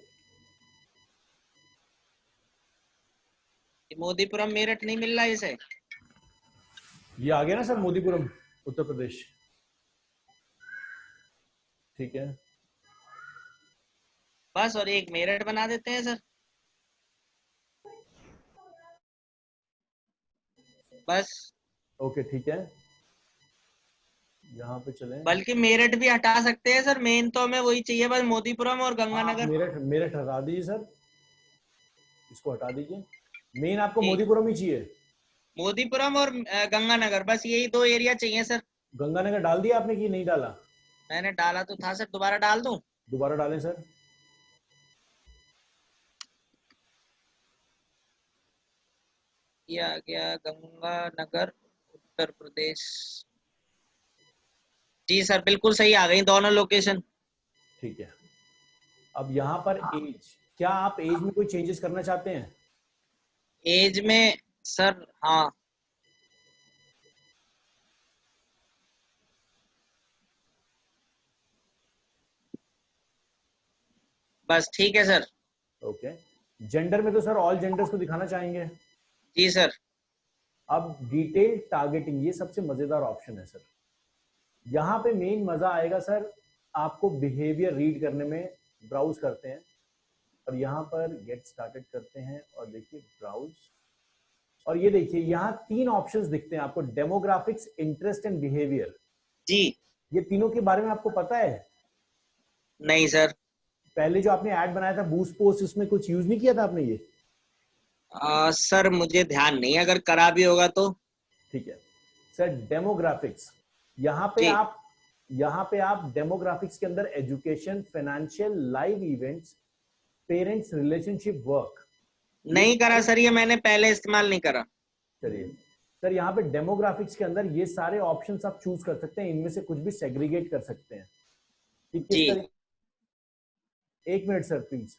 मोदीपुरम मेरठ नहीं मिल रहा है इसे। ये आ गया ना सर, मोदीपुरम उत्तर प्रदेश। ठीक है। बस और एक मेरठ बना देते हैं सर। बस। ओके ठीक है, यहाँ पे चलें। बल्कि मेरठ भी हटा सकते हैं सर, मेन तो हमें वही चाहिए बस, मोदीपुरम और हाँ आप गंगानगर। मेरठ मेरठ हटा दीजिए सर, इसको हटा दीजिए। मेन आपको जी। मोदीपुरम ही चाहिए? मोदीपुरम और गंगानगर, बस यही दो एरिया चाहिए सर। गंगानगर डाल दिया आपने कि नहीं डाला? मैंने डाला तो था सर, दोबारा डाल दूं? दोबारा डालें सर। ये आ गया गंगानगर उत्तर प्रदेश। जी सर बिल्कुल सही आ गई दोनों लोकेशन। ठीक है। अब यहाँ पर एज, क्या आप एज में कोई चेंजेस करना चाहते हैं? एज में सर, हाँ। बस ठीक है सर। ओके। जेंडर में तो सर ऑल जेंडर्स को दिखाना चाहेंगे। जी सर। अब डिटेल टारगेटिंग, ये सबसे मजेदार ऑप्शन है सर। यहाँ पे मेन मजा आएगा सर आपको बिहेवियर रीड करने में। ब्राउज करते हैं और यहाँ पर गेट स्टार्टेड करते हैं और देखिए ब्राउज, और ये देखिए यहाँ तीन ऑप्शंस दिखते हैं आपको, डेमोग्राफिक्स, इंटरेस्ट एंड बिहेवियर। जी। ये तीनों के बारे में आपको पता है? नहीं सर। पहले जो आपने ऐड बनाया था बूस्ट पोस्ट, उसमें कुछ यूज नहीं किया था आपने ये? सर मुझे ध्यान नहीं, अगर करा भी होगा तो। ठीक है। सर डेमोग्राफिक्स, यहाँ पे जी आप डेमोग्राफिक्स के अंदर education, financial, live events, parents, relationship, work, ये नहीं करा सारे, सर, ये मैंने पहले इस्तेमाल नहीं करा। चलिए सर यहाँ पे डेमोग्राफिक्स के अंदर ये सारे ऑप्शंस आप चूज कर सकते हैं, इनमें से कुछ भी सेग्रीगेट कर सकते हैं कि किस जी तरीके। एक मिनट सर प्लीज।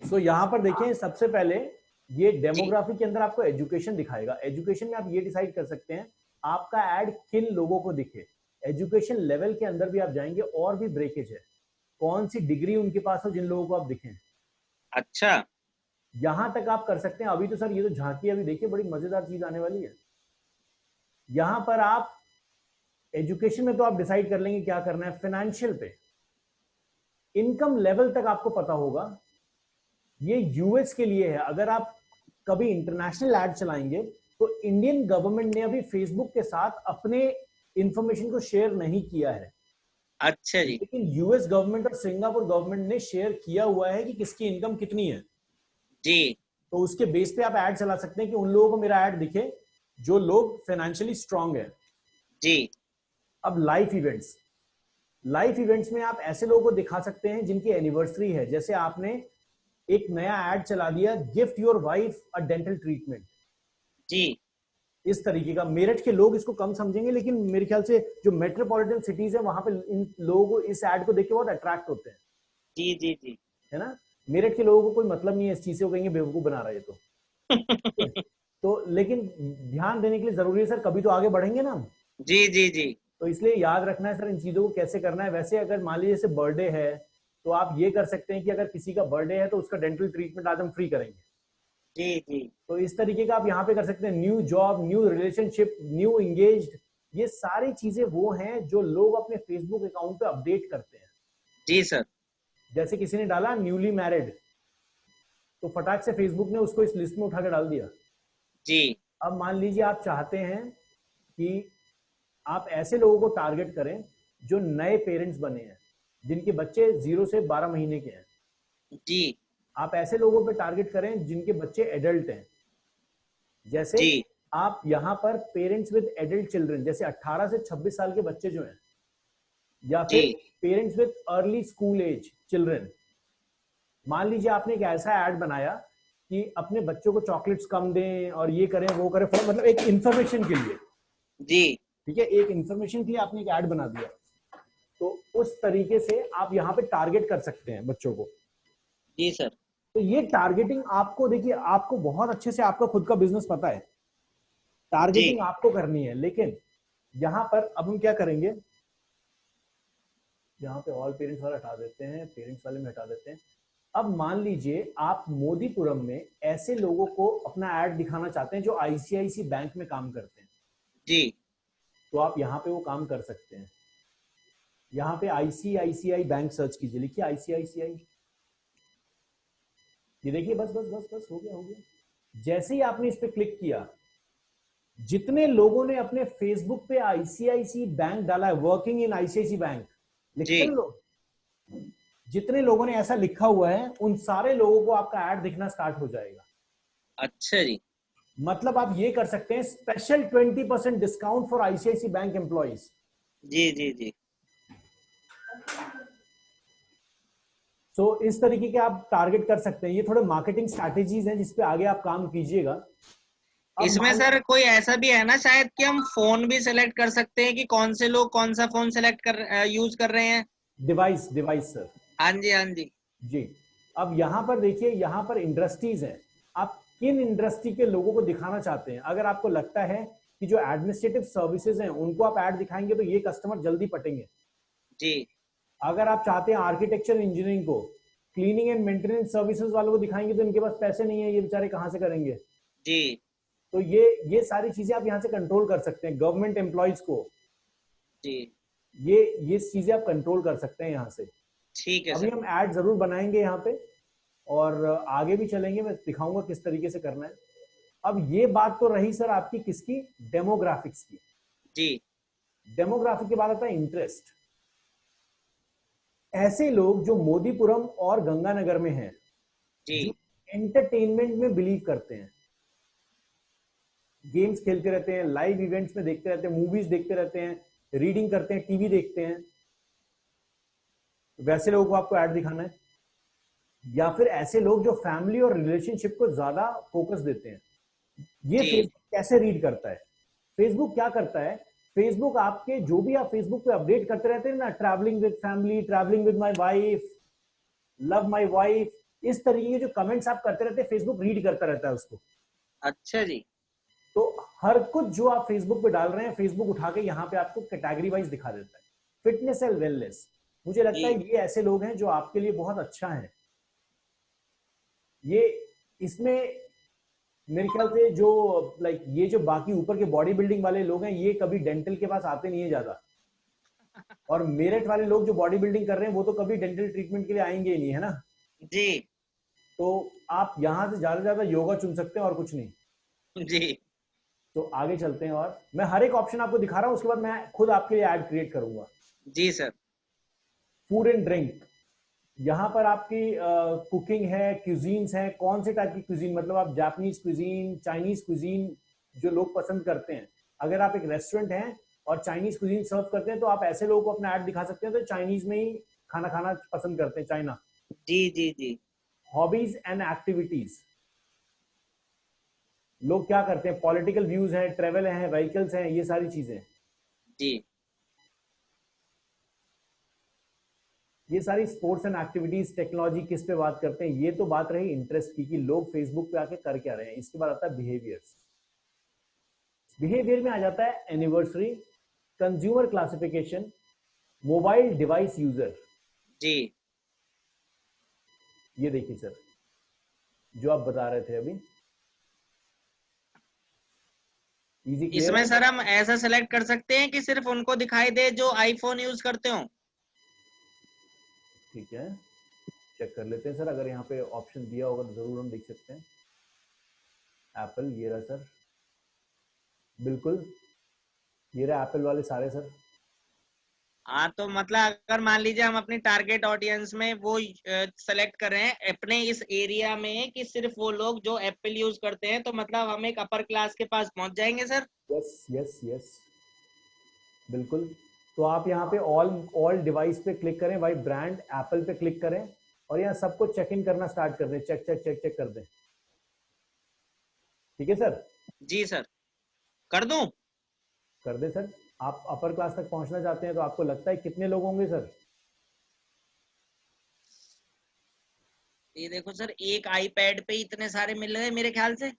सो यहाँ पर देखिए, सबसे पहले ये जी डेमोग्राफी के अंदर आपको एजुकेशन दिखाएगा। एजुकेशन में आप ये डिसाइड कर सकते हैं आपका एड किन लोगों को दिखे। एजुकेशन लेवल के अंदर भी आप जाएंगे और भी ब्रेकेज है, कौन सी डिग्री उनके पास हो जिन लोगों को आप दिखें, अच्छा यहां तक आप कर सकते हैं। अभी तो सर ये तो झांकी, अभी देखिए बड़ी मजेदार चीज आने वाली है। यहां पर आप एजुकेशन में तो आप डिसाइड कर लेंगे क्या करना है। फाइनेंशियल पे इनकम लेवल तक आपको पता होगा। ये यूएस के लिए है। अगर आप कभी इंटरनेशनल एड चलाएंगे तो इंडियन गवर्नमेंट ने अभी फेसबुक के साथ अपने इंफॉर्मेशन को शेयर नहीं किया है, अच्छा जी। लेकिन यूएस गवर्नमेंट और सिंगापुर गवर्नमेंट ने शेयर किया हुआ है कि किसकी इनकम कितनी है। जी तो उसके बेस पे आप ऐड चला सकते हैं कि उन लोगों को मेरा ऐड दिखे जो लोग फाइनेंशियली स्ट्रांग है। जी अब लाइफ इवेंट्स में आप ऐसे लोगों को दिखा सकते हैं जिनकी एनिवर्सरी है। जैसे आपने एक नया ऐड चला दिया, gift your wife a dental treatment, जी इस तरीके का। मेरठ के लोग इसको कम समझेंगे, लेकिन मेरे ख्याल से जो मेट्रोपॉलिटन सिटीज है वहां पे इन लोगों को इस ऐड को देख के बहुत अट्रैक्ट होते हैं, जी जी जी है ना। मेरठ के लोगों को कोई मतलब नहीं है इस चीज से, वो कहेंगे बेवकूफ बना रहा है ये तो। ठीक है? तो लेकिन ध्यान देने के लिए जरूरी है सर, कभी तो आगे बढ़ेंगे ना हम। जी जी जी तो इसलिए याद रखना है सर इन चीजों को कैसे करना है। वैसे अगर मान लीजिए जैसे बर्थडे है, तो आप ये कर सकते हैं कि अगर किसी का बर्थडे है तो उसका डेंटल ट्रीटमेंट आज हम फ्री करेंगे। जी जी तो इस तरीके का आप यहाँ पे कर सकते हैं। New job, new relationship, new engaged, ये सारी चीजें वो हैं जो लोग अपने फेसबुक अकाउंट पे अपडेट करते हैं। जी सर। जैसे किसी ने डाला न्यूली मैरिड, तो फटाक से फेसबुक ने उसको इस लिस्ट में उठा के डाल दिया। जी अब मान लीजिए आप चाहते हैं कि आप ऐसे लोगों को टारगेट करें जो नए पेरेंट्स बने हैं, जिनके बच्चे 0 से 12 महीने के हैं। जी आप ऐसे लोगों पे टारगेट करें जिनके बच्चे एडल्ट हैं। जैसे जी आप यहाँ पर पेरेंट्स विद एडल्ट चिल्ड्रन, जैसे 18 से 26 साल के बच्चे जो हैं, या जी फिर parents with early school age children. मान लीजिए आपने एक ऐसा ऐड बनाया कि अपने बच्चों को चॉकलेट्स कम दें और ये करें वो करें, मतलब एक इंफॉर्मेशन के लिए, जी ठीक है, एक इंफॉर्मेशन के लिए आपने एक ऐड बना दिया। तो उस तरीके से आप यहाँ पे टारगेट कर सकते हैं बच्चों को। जी सर। तो ये टारगेटिंग आपको, देखिए आपको बहुत अच्छे से आपका खुद का बिजनेस पता है, जी टारगेटिंग आपको करनी है। लेकिन यहाँ पर अब हम क्या करेंगे, यहाँ पे ऑल पेरेंट्स वाला हटा देते हैं, पेरेंट्स वाले में हटा देते हैं। अब मान लीजिए आप मोदीपुरम में ऐसे लोगों को अपना ऐड दिखाना चाहते हैं जो आईसीआईसी बैंक में काम करते हैं, जी तो आप यहाँ पे वो काम कर सकते हैं। यहाँ पे आईसीआईसीआई बैंक सर्च कीजिए, लिखिए आईसीआईसीआई, ये देखिए, बस बस बस बस, हो गया हो गया। जैसे ही आपने इस पे क्लिक किया, जितने लोगों ने अपने फेसबुक पे आईसीआईसी बैंक डाला है, वर्किंग इन आईसीआईसी बैंक जी लिखते हैं लोग, जितने लोगों ने ऐसा लिखा हुआ है उन सारे लोगों को आपका ऐड दिखना स्टार्ट हो जाएगा। अच्छा जी। मतलब आप ये कर सकते हैं, special 20% discount for ICICI bank employees. जी जी जी तो इस तरीके के आप टारगेट कर सकते हैं। ये थोड़े मार्केटिंग स्ट्रैटेजीज हैं जिसपे आगे आप काम कीजिएगा। अब इसमें मान, सर कोई ऐसा भी है ना शायद कि हम फोन भी सिलेक्ट कर सकते हैं कि कौन से लोग कौन सा फोन सिलेक्ट कर यूज कर रहे हैं। डिवाइस डिवाइस सर, हाँ जी हाँ जी। जी। अब यहां पर देखिए, यहां पर इंडस्ट्रीज हैं, आप किन इंडस्ट्री के लोगों को दिखाना चाहते हैं। अगर आपको लगता है कि जो एडमिनिस्ट्रेटिव सर्विसेज हैं उनको आप ऐड दिखाएंगे तो ये कस्टमर जल्दी पटेंगे। जी अगर आप चाहते हैं आर्किटेक्चर इंजीनियरिंग को, क्लीनिंग एंड मेंटेनेंस सर्विसेज वालों को दिखाएंगे तो इनके पास पैसे नहीं है, ये बेचारे कहाँ से करेंगे। जी तो ये सारी चीजें आप यहाँ से कंट्रोल कर सकते हैं। गवर्नमेंट एम्प्लॉयज को जी ये चीजें आप कंट्रोल कर सकते हैं यहाँ से। ठीक है अभी सर। हम ऐड जरूर बनाएंगे यहाँ पे, और आगे भी चलेंगे, मैं दिखाऊंगा किस तरीके से करना है। अब ये बात तो रही सर आपकी किसकी, डेमोग्राफिक्स की। जी डेमोग्राफिक के बाद आता है इंटरेस्ट। ऐसे लोग जो मोदीपुरम और गंगानगर में हैं, जी जो एंटरटेनमेंट में बिलीव करते हैं, गेम्स खेलते रहते हैं, लाइव इवेंट्स में देखते रहते हैं, मूवीज देखते रहते हैं, रीडिंग करते हैं, टीवी देखते हैं, वैसे लोगों को आपको ऐड दिखाना है। या फिर ऐसे लोग जो फैमिली और रिलेशनशिप को ज्यादा फोकस देते हैं। ये जी फेसबुक कैसे रीड करता है? फेसबुक क्या करता है, फेसबुक आपके जो भी आप फेसबुक पे अपडेट करते रहते हैं ना, travelling with family, travelling with my wife, love my wife, इस तरीके के जो कमेंट्स आप करते रहते हैं, फेसबुक रीड करता रहता है उसको। अच्छा जी। तो हर कुछ जो आप फेसबुक पे डाल रहे हैं, फेसबुक उठा के यहाँ पे आपको कैटेगरी वाइज दिखा देता है। फिटनेस एंड वेलनेस, मुझे लगता जी है ये ऐसे लोग हैं जो आपके लिए बहुत अच्छा है। ये इसमें मेरे ख्याल से जो लाइक ये जो बाकी ऊपर के बॉडी बिल्डिंग वाले लोग हैं, ये कभी डेंटल के पास आते नहीं है ज्यादा। और मेरठ वाले लोग जो बॉडी बिल्डिंग कर रहे हैं, वो तो कभी डेंटल ट्रीटमेंट के लिए आएंगे ही नहीं, है ना। जी तो आप यहाँ से ज्यादा से ज्यादा योगा चुन सकते हैं और कुछ नहीं। जी तो आगे चलते हैं, और मैं हर एक ऑप्शन आपको दिखा रहा हूँ, उसके बाद मैं खुद आपके लिए ऐड क्रिएट करूंगा। जी सर। फूड एंड ड्रिंक, यहाँ पर आपकी कुकिंग है, क्यूजीन्स है, कौन से टाइप की क्यूजीन, मतलब आप जापानीज क्यूजीन, चाइनीज क्यूजीन जो लोग पसंद करते हैं। अगर आप एक रेस्टोरेंट हैं और चाइनीज क्यूजीन सर्व करते हैं, तो आप ऐसे लोगों को अपना ऐड दिखा सकते हैं तो चाइनीज में ही खाना खाना पसंद करते हैं, चाइना। जी जी जी हॉबीज एंड एक्टिविटीज, लोग क्या करते हैं, पॉलिटिकल व्यूज हैं, ट्रेवल हैं, व्हीकल्स हैं, ये सारी चीजें। जी ये सारी स्पोर्ट्स एंड एक्टिविटीज, टेक्नोलॉजी, किस पे बात करते हैं, ये तो बात रही इंटरेस्ट की कि लोग फेसबुक पे आके कर क्या रहे हैं। इसके बाद आता है बिहेवियर्स। बिहेवियर में आ जाता है anniversary, consumer classification, mobile device user. जी ये देखिए सर, जो आप बता रहे थे अभी, इजी क्लियर इसमें है। सर हम ऐसा सेलेक्ट कर सकते हैं कि सिर्फ उनको दिखाई दे जो आईफोन यूज करते हो। ठीक है, चेक कर लेते हैं सर, अगर यहाँ पे ऑप्शन दिया होगा तो जरूर हम देख सकते हैं। एप्पल, ये रहा सर, बिल्कुल ये रहा एप्पल वाले सारे सर। हाँ तो मतलब अगर मान लीजिए हम अपनी टारगेट ऑडियंस में वो सेलेक्ट कर रहे हैं अपने इस एरिया में कि सिर्फ वो लोग जो एप्पल यूज करते हैं, तो मतलब हम एक अपर क्लास के पास पहुंच जाएंगे सर। यस यस यस, बिल्कुल। तो आप यहाँ पे ऑल ऑल डिवाइस पे क्लिक करें, भाई ब्रांड एप्पल पे क्लिक करें, और यहाँ सबको चेक इन करना स्टार्ट कर दें, चेक चेक चेक चेक कर दें। ठीक है सर, जी सर। कर दूं? कर दें सर। आप अपर क्लास तक पहुंचना चाहते हैं, तो आपको लगता है कितने लोग होंगे सर? ये देखो सर, एक आईपैड पे इतने सारे मिल रहे हैं मेरे ख्याल से।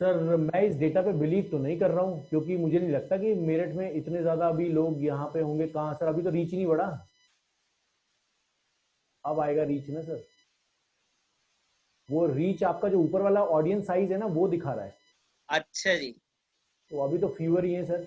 सर मैं इस डेटा पे बिलीव तो नहीं कर रहा हूँ, क्योंकि मुझे नहीं लगता कि मेरठ में इतने ज्यादा अभी लोग यहाँ पे होंगे। कहाँ सर, अभी तो रीच ही नहीं बढ़ा। अब आएगा रीच ना सर, वो रीच आपका जो ऊपर वाला ऑडियंस साइज है ना, वो दिखा रहा है। अच्छा जी। तो अभी तो फीवर ही है सर।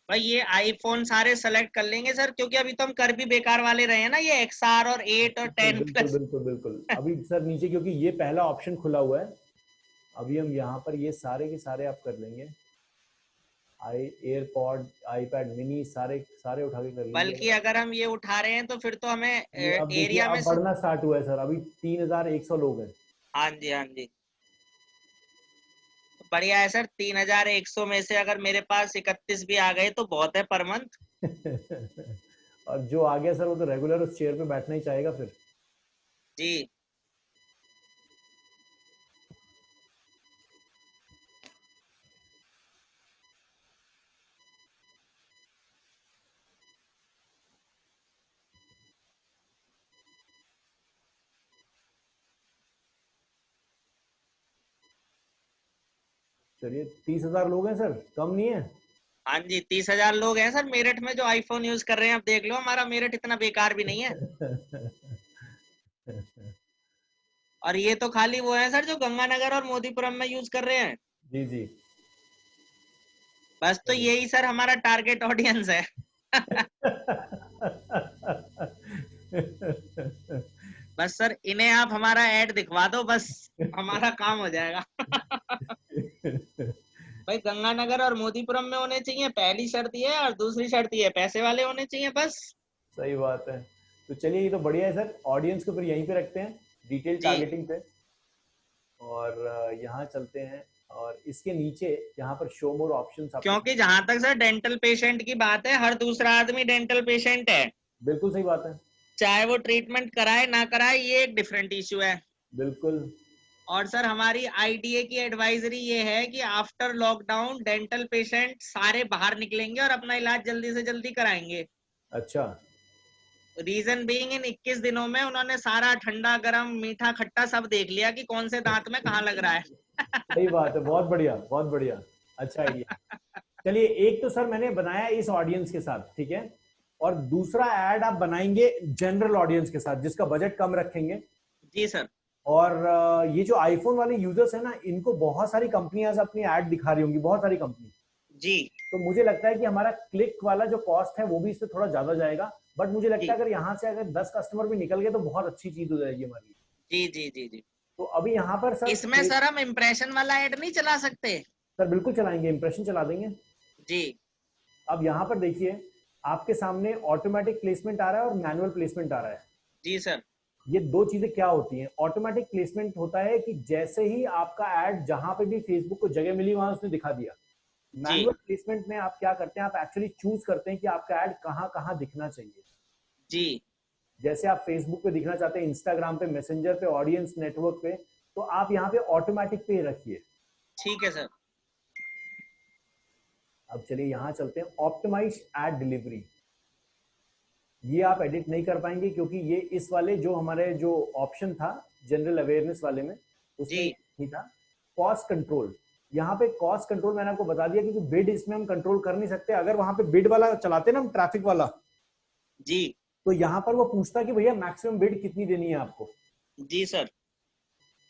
भाई ये आईफोन सारे सेलेक्ट कर लेंगे सर, क्योंकि अभी तो हम कर भी बेकार वाले रहे हैं ना, ये XR और 8 और बिल्कुल 10 बिल्कुल प्लस। बिल्कुल बिल्कुल। अभी सर नीचे क्योंकि ये पहला ऑप्शन खुला हुआ है, अभी हम यहाँ पर ये सारे के सारे आप कर लेंगे। आई एयरपॉड, आईपैड मिनी, सारे सारे उठा के कर लीजिए बल्कि अगर आप। अगर हम ये उठा रहे हैं तो फिर तो हमें ये अब देखिए, एरिया में अब बढ़ना स्टार्ट हुआ है सर, अभी 3100 लोग हैं। हाँ जी हाँ जी। बढ़िया है सर, 3100 में से अगर मेरे पास 31 भी आ गए तो बहुत है पर मंथ। और जो आ गया सर, वो तो रेगुलर उस चेयर पे बैठना ही चाहेगा फिर। जी चलिए, 30,000 लोग हैं सर, कम नहीं है। हाँ जी, 30,000 लोग हैं सर मेरठ में जो आईफोन यूज कर रहे हैं। अब देख लो, हमारा मेरठ इतना बेकार भी नहीं है। और ये तो खाली वो है सर जो गंगानगर और मोदीपुरम में यूज कर रहे हैं। जी जी। बस तो सही यही सर हमारा टारगेट ऑडियंस है। बस सर इन्हें आप हमारा ऐड दिखवा दो, बस हमारा काम हो जाएगा। भाई गंगानगर और मोदीपुरम में होने चाहिए, पहली शर्त ये है, और दूसरी शर्त ये है पैसे वाले होने चाहिए बस। सही बात है। तो चलिए, ये तो बढ़िया है सर, ऑडियंस को फिर यहीं पे रखते हैं, डिटेल जी, टारगेटिंग पे। और यहाँ चलते हैं, और इसके नीचे यहाँ पर शो मोर ऑप्शंस आपको। क्योंकि जहां तक सर डेंटल पेशेंट की बात है, हर दूसरा आदमी डेंटल पेशेंट है। बिल्कुल सही बात है। चाहे वो ट्रीटमेंट कराए ना कराए, ये एक डिफरेंट इश्यू है। बिल्कुल। और सर हमारी आईडीए की एडवाइजरी ये है कि आफ्टर लॉकडाउन डेंटल पेशेंट सारे बाहर निकलेंगे और अपना इलाज जल्दी से जल्दी कराएंगे। अच्छा। रीजन बीइंग, इन 21 दिनों में उन्होंने सारा ठंडा गरम मीठा खट्टा सब देख लिया कि कौन से दांत में कहाँ लग रहा है। सही बात है, बहुत बढ़िया बहुत बढ़िया। अच्छा आइडिया। चलिए, एक तो सर मैंने बनाया इस ऑडियंस के साथ, ठीक है, और दूसरा ऐड आप बनाएंगे जनरल ऑडियंस के साथ जिसका बजट कम रखेंगे। जी सर। और ये जो आईफोन वाले यूजर्स है ना, इनको बहुत सारी कंपनियां अपनी ऐड दिखा रही होंगी, बहुत सारी कंपनी। जी तो मुझे लगता है कि हमारा क्लिक वाला जो कॉस्ट है वो भी इससे थोड़ा ज्यादा जाएगा। बट मुझे लगता जी है अगर यहाँ से अगर 10 कस्टमर भी निकल गए तो बहुत अच्छी चीज हो जाएगी हमारी। जी जी जी जी। तो अभी यहाँ पर सर इसमें सर हम इम्प्रेशन वाला ऐड नहीं चला सकते? सर बिल्कुल चलाएंगे, इंप्रेशन चला देंगे। जी अब यहाँ पर देखिए, आपके सामने ऑटोमेटिक प्लेसमेंट आ रहा है और मैनुअल प्लेसमेंट आ रहा है। जी सर। ये दो चीजें क्या होती हैं? ऑटोमेटिक प्लेसमेंट होता है कि जैसे ही आपका ऐड जहां पे भी फेसबुक को जगह मिली वहां उसने दिखा दिया। जी मैनुअल प्लेसमेंट में आप क्या करते हैं, आप एक्चुअली चूज करते हैं कि आपका ऐड कहाँ कहाँ दिखना चाहिए। जी। जैसे आप फेसबुक पे दिखना चाहते हैं, इंस्टाग्राम पे, मैसेंजर पे, ऑडियंस नेटवर्क पे, तो आप यहाँ पे ऑटोमेटिक पे रखिए। ठीक है सर। अब चलिए यहाँ चलते हैं, ऑप्टिमाइज एड डिलीवरी। ये आप एडिट नहीं कर पाएंगे क्योंकि ये इस वाले जो हमारे जो ऑप्शन था जनरल अवेयरनेस वाले में, उसमें जी ही था। कॉस्ट कंट्रोल, यहाँ पे कॉस्ट कंट्रोल मैंने आपको बता दिया क्योंकि बिड इसमें हम कंट्रोल कर नहीं सकते। अगर वहां पे बिड वाला चलाते ना हम, ट्रैफिक वाला, जी तो यहाँ पर वो पूछता कि भैया मैक्सिमम बिड कितनी देनी है आपको। जी सर।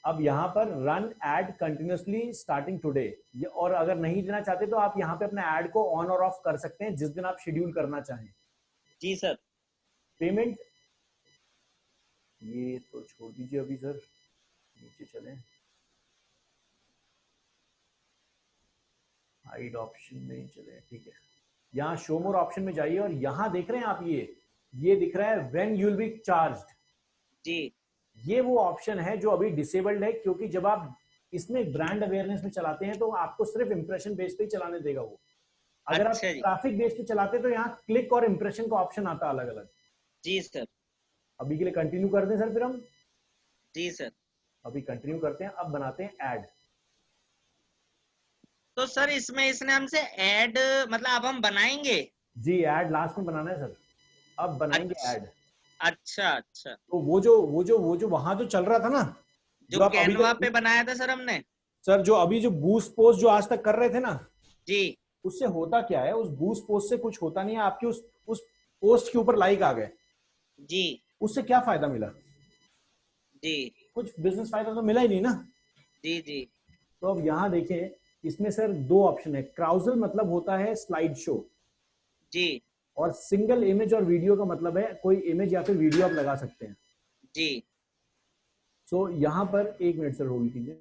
अब यहाँ पर run ad continuously starting today, और अगर नहीं देना चाहते तो आप यहाँ पे अपने एड को ऑन और ऑफ कर सकते हैं जिस दिन आप शेड्यूल करना चाहें। जी सर। पेमेंट, ये तो छोड़ दीजिए अभी सर, नीचे चलें, हाइड ऑप्शन में चले, ठीक है। यहाँ शो मोर ऑप्शन में जाइए और यहाँ देख रहे हैं आप, ये दिख रहा है when you will be charged. जी ये वो ऑप्शन है जो अभी डिसेबल्ड है क्योंकि जब आप इसमें ब्रांड अवेयरनेस में चलाते हैं तो आपको सिर्फ इंप्रेशन बेस पे ही चलाने देगा वो। अगर आप अच्छा जी। ट्रैफिक बेस पे चलाते तो यहाँ क्लिक और इंप्रेशन का ऑप्शन आता अलग अलग। जी सर। अभी के लिए कंटिन्यू कर दें सर, फिर हम जी सर। अभी कंटिन्यू करते हैं। अब बनाते हैं ऐड। तो सर इसमें इसने हमसे ऐड, मतलब अब हम बनाएंगे? जी, ऐड लास्ट में बनाना है सर, अब बनाएंगे अच्छा ऐड। अच्छा अच्छा। तो वो जो वहां जो चल रहा था ना, जो जो आप अभी कैनवा पे तक, बनाया था सर हमने। सर जो अभी जो बूस्ट पोस्ट जो आज तक कर रहे थे ना, जी उससे होता क्या है, उस बूस्ट पोस्ट से कुछ होता नहीं है। आपके उस पोस्ट के ऊपर लाइक आ गए, जी उससे क्या फायदा मिला? जी कुछ बिजनेस फायदा तो मिला ही नहीं ना। जी जी तो अब यहाँ देखें, इसमें सर दो ऑप्शन है। क्राउजल मतलब होता है स्लाइड शो, जी और सिंगल इमेज और वीडियो का मतलब है कोई इमेज या फिर वीडियो आप लगा सकते हैं। जी। सो यहाँ पर एक मिनट सर होल्ड कीजिए।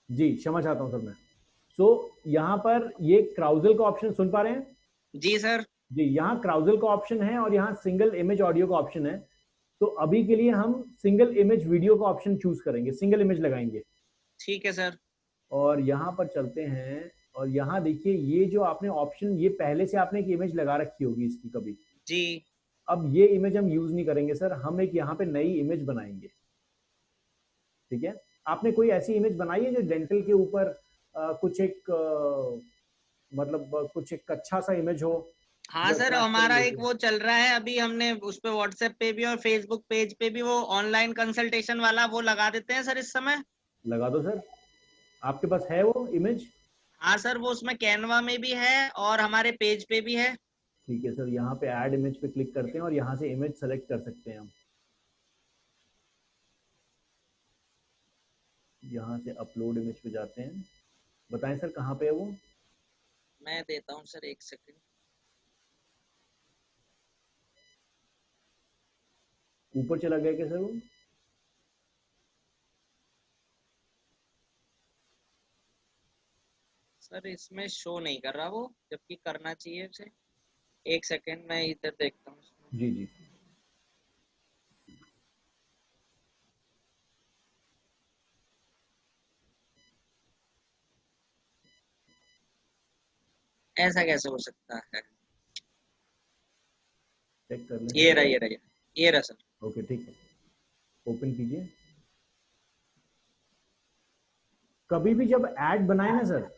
जी क्षमा चाहता हूँ सर मैं। सो यहाँ पर ये क्राउजल का ऑप्शन सुन पा रहे हैं? जी सर। जी, यहाँ क्राउजल का ऑप्शन है और यहाँ सिंगल इमेज ऑडियो का ऑप्शन है। तो अभी के लिए हम सिंगल इमेज वीडियो का ऑप्शन चूज करेंगे, सिंगल इमेज लगाएंगे। ठीक है सर। और यहाँ पर चलते हैं, और यहाँ देखिए, ये जो आपने ऑप्शन, ये पहले से आपने एक इमेज लगा रखी होगी इसकी कभी। जी अब ये इमेज हम यूज नहीं करेंगे सर, हम एक यहाँ पे नई इमेज बनाएंगे। ठीक है, आपने कोई ऐसी इमेज बनाई है जो डेंटल के ऊपर कुछ एक मतलब कुछ एक अच्छा सा इमेज हो हाँ जो सर, अट्रैक्ट करे हमारा एक लोगों वो चल रहा है अभी, हमने उस पे व्हाट्सएप पे भी और फेसबुक पेज पे भी वो ऑनलाइन कंसल्टेशन वाला वो लगा देते हैं सर इस समय। को? लगा दो सर, आपके पास है वो इमेज? हाँ सर, वो उसमें कैनवा में भी है और हमारे पेज पे भी है। ठीक है सर, यहाँ पे ऐड इमेज पे क्लिक करते हैं और यहाँ से इमेज सेलेक्ट कर सकते हैं हम। यहाँ से अपलोड इमेज पे जाते हैं, बताएं सर कहाँ पे है वो? मैं देता हूँ सर, एक सेकंड। ऊपर चला गया क्या सर वो? सर इसमें शो नहीं कर रहा वो, जबकि करना चाहिए उसे। एक सेकंड, मैं इधर देखता हूँ। जी जी। ऐसा कैसे हो सकता है? चेक कर लें ये सर। रहा, ये रहा, ये रहा सर। ओके ठीक है, ओपन कीजिए। कभी भी जब ऐड बनाए ना सर,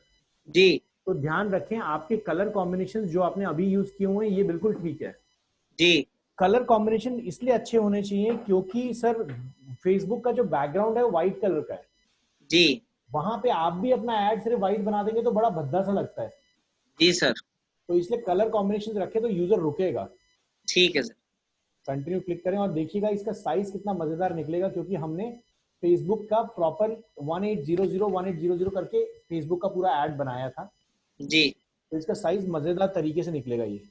जी तो ध्यान रखें आपके कलर कॉम्बिनेशन जो आपने अभी यूज किए हुए हैं ये बिल्कुल ठीक है। जी कलर कॉम्बिनेशन इसलिए अच्छे होने चाहिए क्योंकि सर फेसबुक का जो बैकग्राउंड है वो व्हाइट कलर का है। जी वहां पे आप भी अपना ऐड सिर्फ व्हाइट बना देंगे तो बड़ा भद्दा सा लगता है। जी सर। तो इसलिए कलर कॉम्बिनेशन रखे तो यूजर रुकेगा। ठीक है सर। कंटिन्यू क्लिक करें और देखिएगा इसका साइज कितना मजेदार निकलेगा, क्योंकि हमने फेसबुक का प्रॉपर 1800 करके फेसबुक का पूरा ऐड बनाया था। जी तो इसका साइज मजेदार तरीके से निकलेगा ये।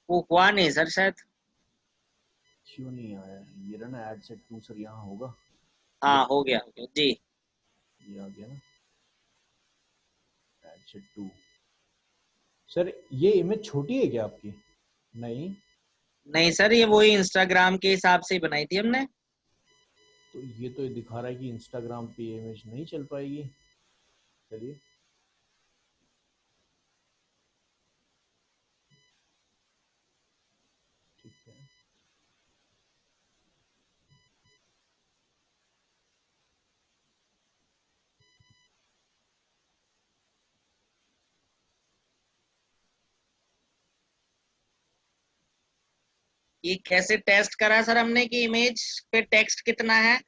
वो हुआ नहीं सर शायद। क्यों नहीं आया? ये रहा ना ऐड सेट टू सर, यहाँ होगा। ये हाँ हो गया जी। ये आ गया ना ऐड सेट टू। सर ये इमेज छोटी है क्या आपकी? नहीं। नहीं सर, ये वही इंस्टाग्राम के हिसाब से ही बनाई थी हमने। तो ये दिखा रहा है कि इंस्टाग्राम पे ये इमेज नहीं चल पाएगी। चलिए, ठीक है। ये कैसे टेस्ट करा सर हमने कि इमेज पे टेक्स्ट कितना है?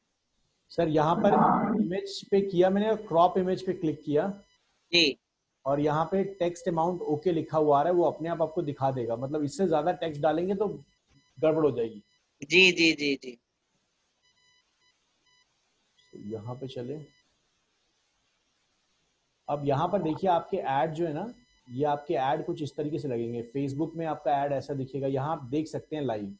सर यहाँ पर इमेज पे किया मैंने, क्रॉप इमेज पे क्लिक किया जी और यहाँ पे टेक्स्ट अमाउंट ओके लिखा हुआ आ रहा है, वो अपने आप आपको दिखा देगा। मतलब इससे ज्यादा टेक्स्ट डालेंगे तो गड़बड़ हो जाएगी। जी जी जी जी। तो यहाँ पे चले। अब यहाँ पर देखिए आपके ऐड जो है ना, ये आपके ऐड कुछ इस तरीके से लगेंगे। फेसबुक में आपका ऐड ऐसा दिखेगा, यहाँ आप देख सकते हैं लाइव।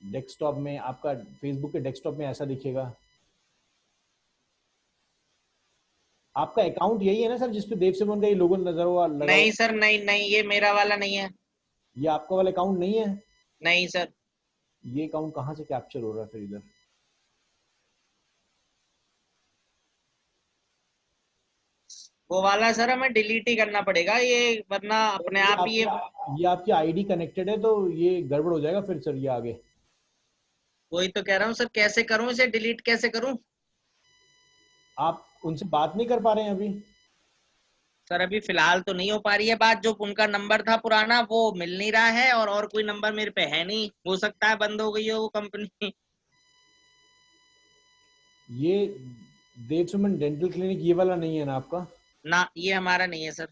डेस्कटॉप में आपका, फेसबुक के डेस्कटॉप में ऐसा दिखेगा। आपका अकाउंट यही है ना सर जिसपे देव सिमन का ये लोगो नजर हुआ लगा नहीं हुआ? सर, नहीं नहीं, ये मेरा वाला नहीं है। ये आपका वाला अकाउंट नहीं है? नहीं सर। ये अकाउंट कहाँ से कैप्चर हो रहा है फिर इधर? वो वाला सर हमें डिलीट ही करना पड़ेगा ये, वरना सर अपने आप ही ये। ये आपकी आईडी कनेक्टेड है तो ये गड़बड़ हो जाएगा फिर सर ये आगे। वही तो कह रहा हूँ सर, कैसे करूँ इसे डिलीट, कैसे करूँ? आप उनसे बात नहीं कर पा रहे हैं अभी? सर अभी फिलहाल तो नहीं हो पा रही है बात, जो उनका नंबर था पुराना वो मिल नहीं रहा है, और कोई नंबर मेरे पे है नहीं, हो सकता है बंद हो गई हो वो कंपनी। ये देव सुमन डेंटल क्लिनिक ये वाला नहीं है ना आपका? ना, ये हमारा नहीं है सर।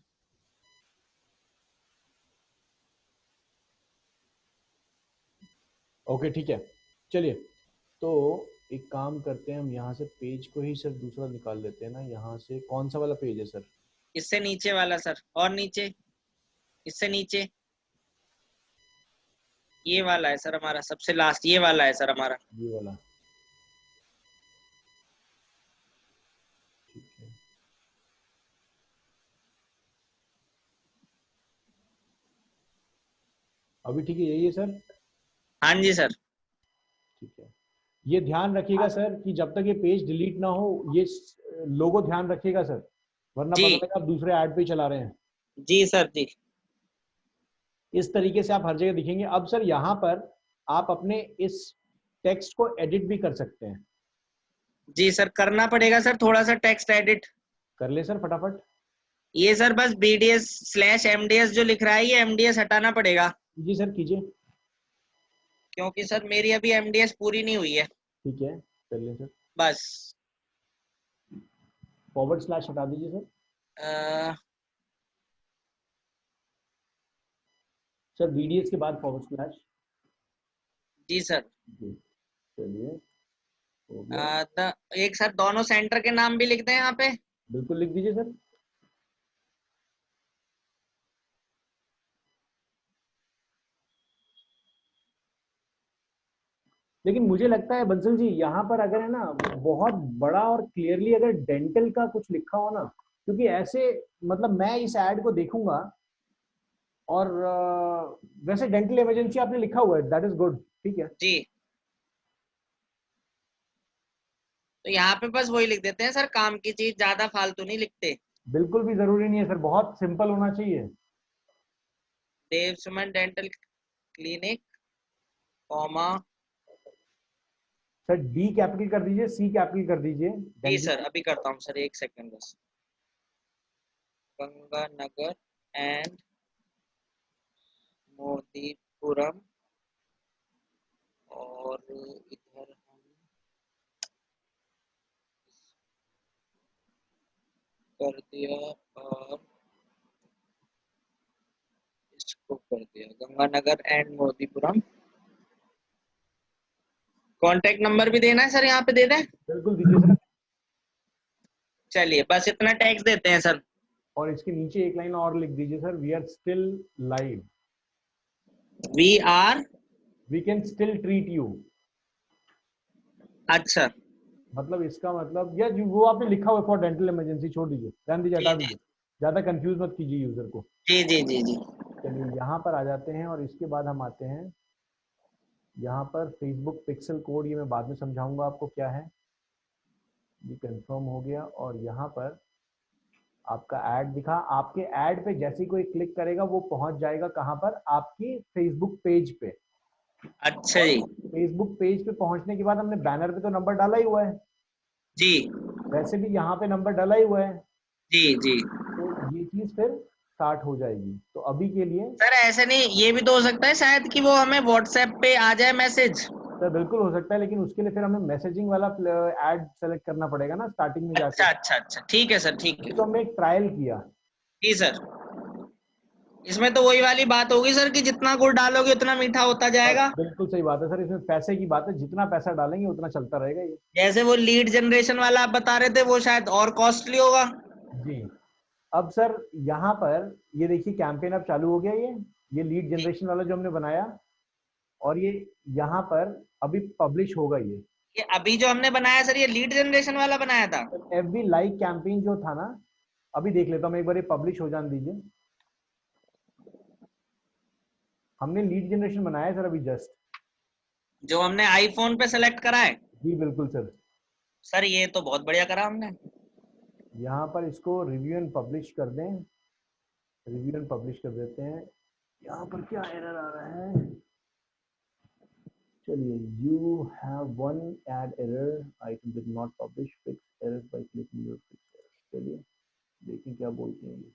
ओके ठीक है, चलिए। तो एक काम करते हैं हम, यहाँ से पेज को ही सर दूसरा निकाल लेते हैं ना। यहाँ से कौन सा वाला पेज है सर? इससे नीचे वाला सर, और नीचे, इससे नीचे, ये वाला है सर हमारा, सबसे लास्ट ये वाला है सर हमारा। ये वाला, ठीक है। अभी ठीक है, यही है सर। हाँ जी सर। ये ध्यान रखिएगा सर कि जब तक ये पेज डिलीट ना हो, ये लोगो ध्यान रखिएगा सर, वरना जी पता लगा आप दूसरे ऐड पे चला रहे हैं। जी सर जी। इस तरीके से आप हर जगह दिखेंगे। अब सर यहाँ पर आप अपने इस टेक्स्ट को एडिट भी कर सकते हैं। जी सर करना पड़ेगा सर थोड़ा सा टेक्स्ट एडिट। कर ले सर फटाफट। ये सर बस BDS/MDS जो लिख रहा है ये MDS हटाना पड़ेगा, जी सर कीजिए। क्योंकि सर मेरी अभी MDS पूरी नहीं हुई है। ठीक है, कर ले सर। बस फॉरवर्ड / हटा दीजिए सर। अ, सर BDS के बाद फॉरवर्ड /। जी सर। जी चलिए, हो गया। एक सर दोनों सेंटर के नाम भी लिख दें यहाँ पे। बिल्कुल लिख दीजिए सर। लेकिन मुझे लगता है बंसल जी, यहाँ पर अगर है ना बहुत बड़ा और क्लियरली अगर डेंटल का कुछ लिखा हो ना, क्योंकि ऐसे मतलब मैं इस ऐड को देखूंगा और वैसे डेंटल इमरजेंसी आपने लिखा हुआ है, दैट इज गुड, ठीक है। जी तो यहाँ पे बस वही लिख देते हैं सर, काम की चीज, ज्यादा फालतू नहीं लिखते। बिल्कुल भी जरूरी नहीं है सर, बहुत सिंपल होना चाहिए। Dev Suman dental clinic, comma. Sir D capital कर दीजिए, C कैपिटल कर दीजिए, जी डेंटल। सर अभी करता हूँ सर, एक सेकंड बस। गंगानगर एंड मोदीपुरम, और इधर हम कर दिया, और इसको कर दिया Ganganagar and Modipuram. Contact number भी देना है सर, यहाँ पे दे दें? बिल्कुल दीजिए सर। चलिए बस इतना टैक्स देते हैं सर। और इसके नीचे एक लाइन और लिख दीजिए sir, we are still live, we are. We can still treat you. अच्छा। मतलब इसका मतलब, या जो वो आपने लिखा हुआ फॉर डेंटल इमरजेंसी छोड़ दीजिए, रहने दीजिए, जी हटा जी दीजिए, ज्यादा कंफ्यूज मत कीजिए यूजर को। जी जी जी जी। चलिए यहाँ पर आ जाते हैं और इसके बाद हम आते हैं यहाँ पर फेसबुक पिक्सल कोड, ये मैं बाद में समझाऊंगा आपको क्या है। ये कंफर्म हो गया और यहाँ पर आपका ऐड दिखा। आपके ऐड पे जैसे ही कोई क्लिक करेगा वो पहुंच जाएगा कहाँ पर, आपकी फेसबुक पेज पे। अच्छा और जी। फेसबुक पेज पे पहुंचने के बाद हमने बैनर पे तो नंबर डाला ही हुआ है, जी वैसे भी यहाँ पे नंबर डाला ही हुआ है, जी जी। तो ये चीज फिर स्टार्ट हो जाएगी। तो अभी के लिए सर ऐसे नहीं, ये भी तो हो सकता है शायद कि वो हमें व्हाट्सएप पे आ जाए मैसेज। सर बिल्कुल हो सकता है, लेकिन उसके लिए फिर हमें मैसेजिंग वाला ऐड सेलेक्ट करना पड़ेगा ना स्टार्टिंग में जाके। अच्छा अच्छा अच्छा, ठीक है सर, ठीक अभी है। तो हमने एक ट्रायल किया। जी सर। इसमें तो वही वाली बात होगी सर कि जितना गुड़ डालोगे उतना मीठा होता और जाएगा। बिल्कुल सही बात है सर, इसमें पैसे की बात है, जितना पैसा डालेंगे उतना चलता रहेगा ये। जैसे वो लीड जनरेशन वाला आप बता रहे थे, वो शायद और कॉस्टली होगा। जी। अब सर यहाँ पर ये देखिए कैंपेन अब चालू हो गया, ये लीड जनरेशन वाला जो हमने बनाया, और ये यहाँ पर अभी पब्लिश होगा ये। ये अभी जो हमने बनाया सर, ये लीड जनरेशन वाला बनाया था। FB लाइक कैंपेन जो था ना, अभी देख लेता हूँ मैं एक बार, ये पब्लिश हो जाने दीजिए। हमने लीड जनरेशन बनाया है सर अभी जस्ट। जो हमने आईफोन पे सेलेक्ट करा है। जी बिल्कुल सर। सर ये तो बहुत बढ़िया करा हमने। यहाँ पर इसको रिव्यू एंड पब्लिश कर दें, रिव्यू एंड पब्लिश कर देते हैं। यहाँ पर क्या एरर आ रहा है, चलिए, you have one ad error, item did not publish, fix error by clicking your fix error. चलिए देखिए क्या बोलते हैं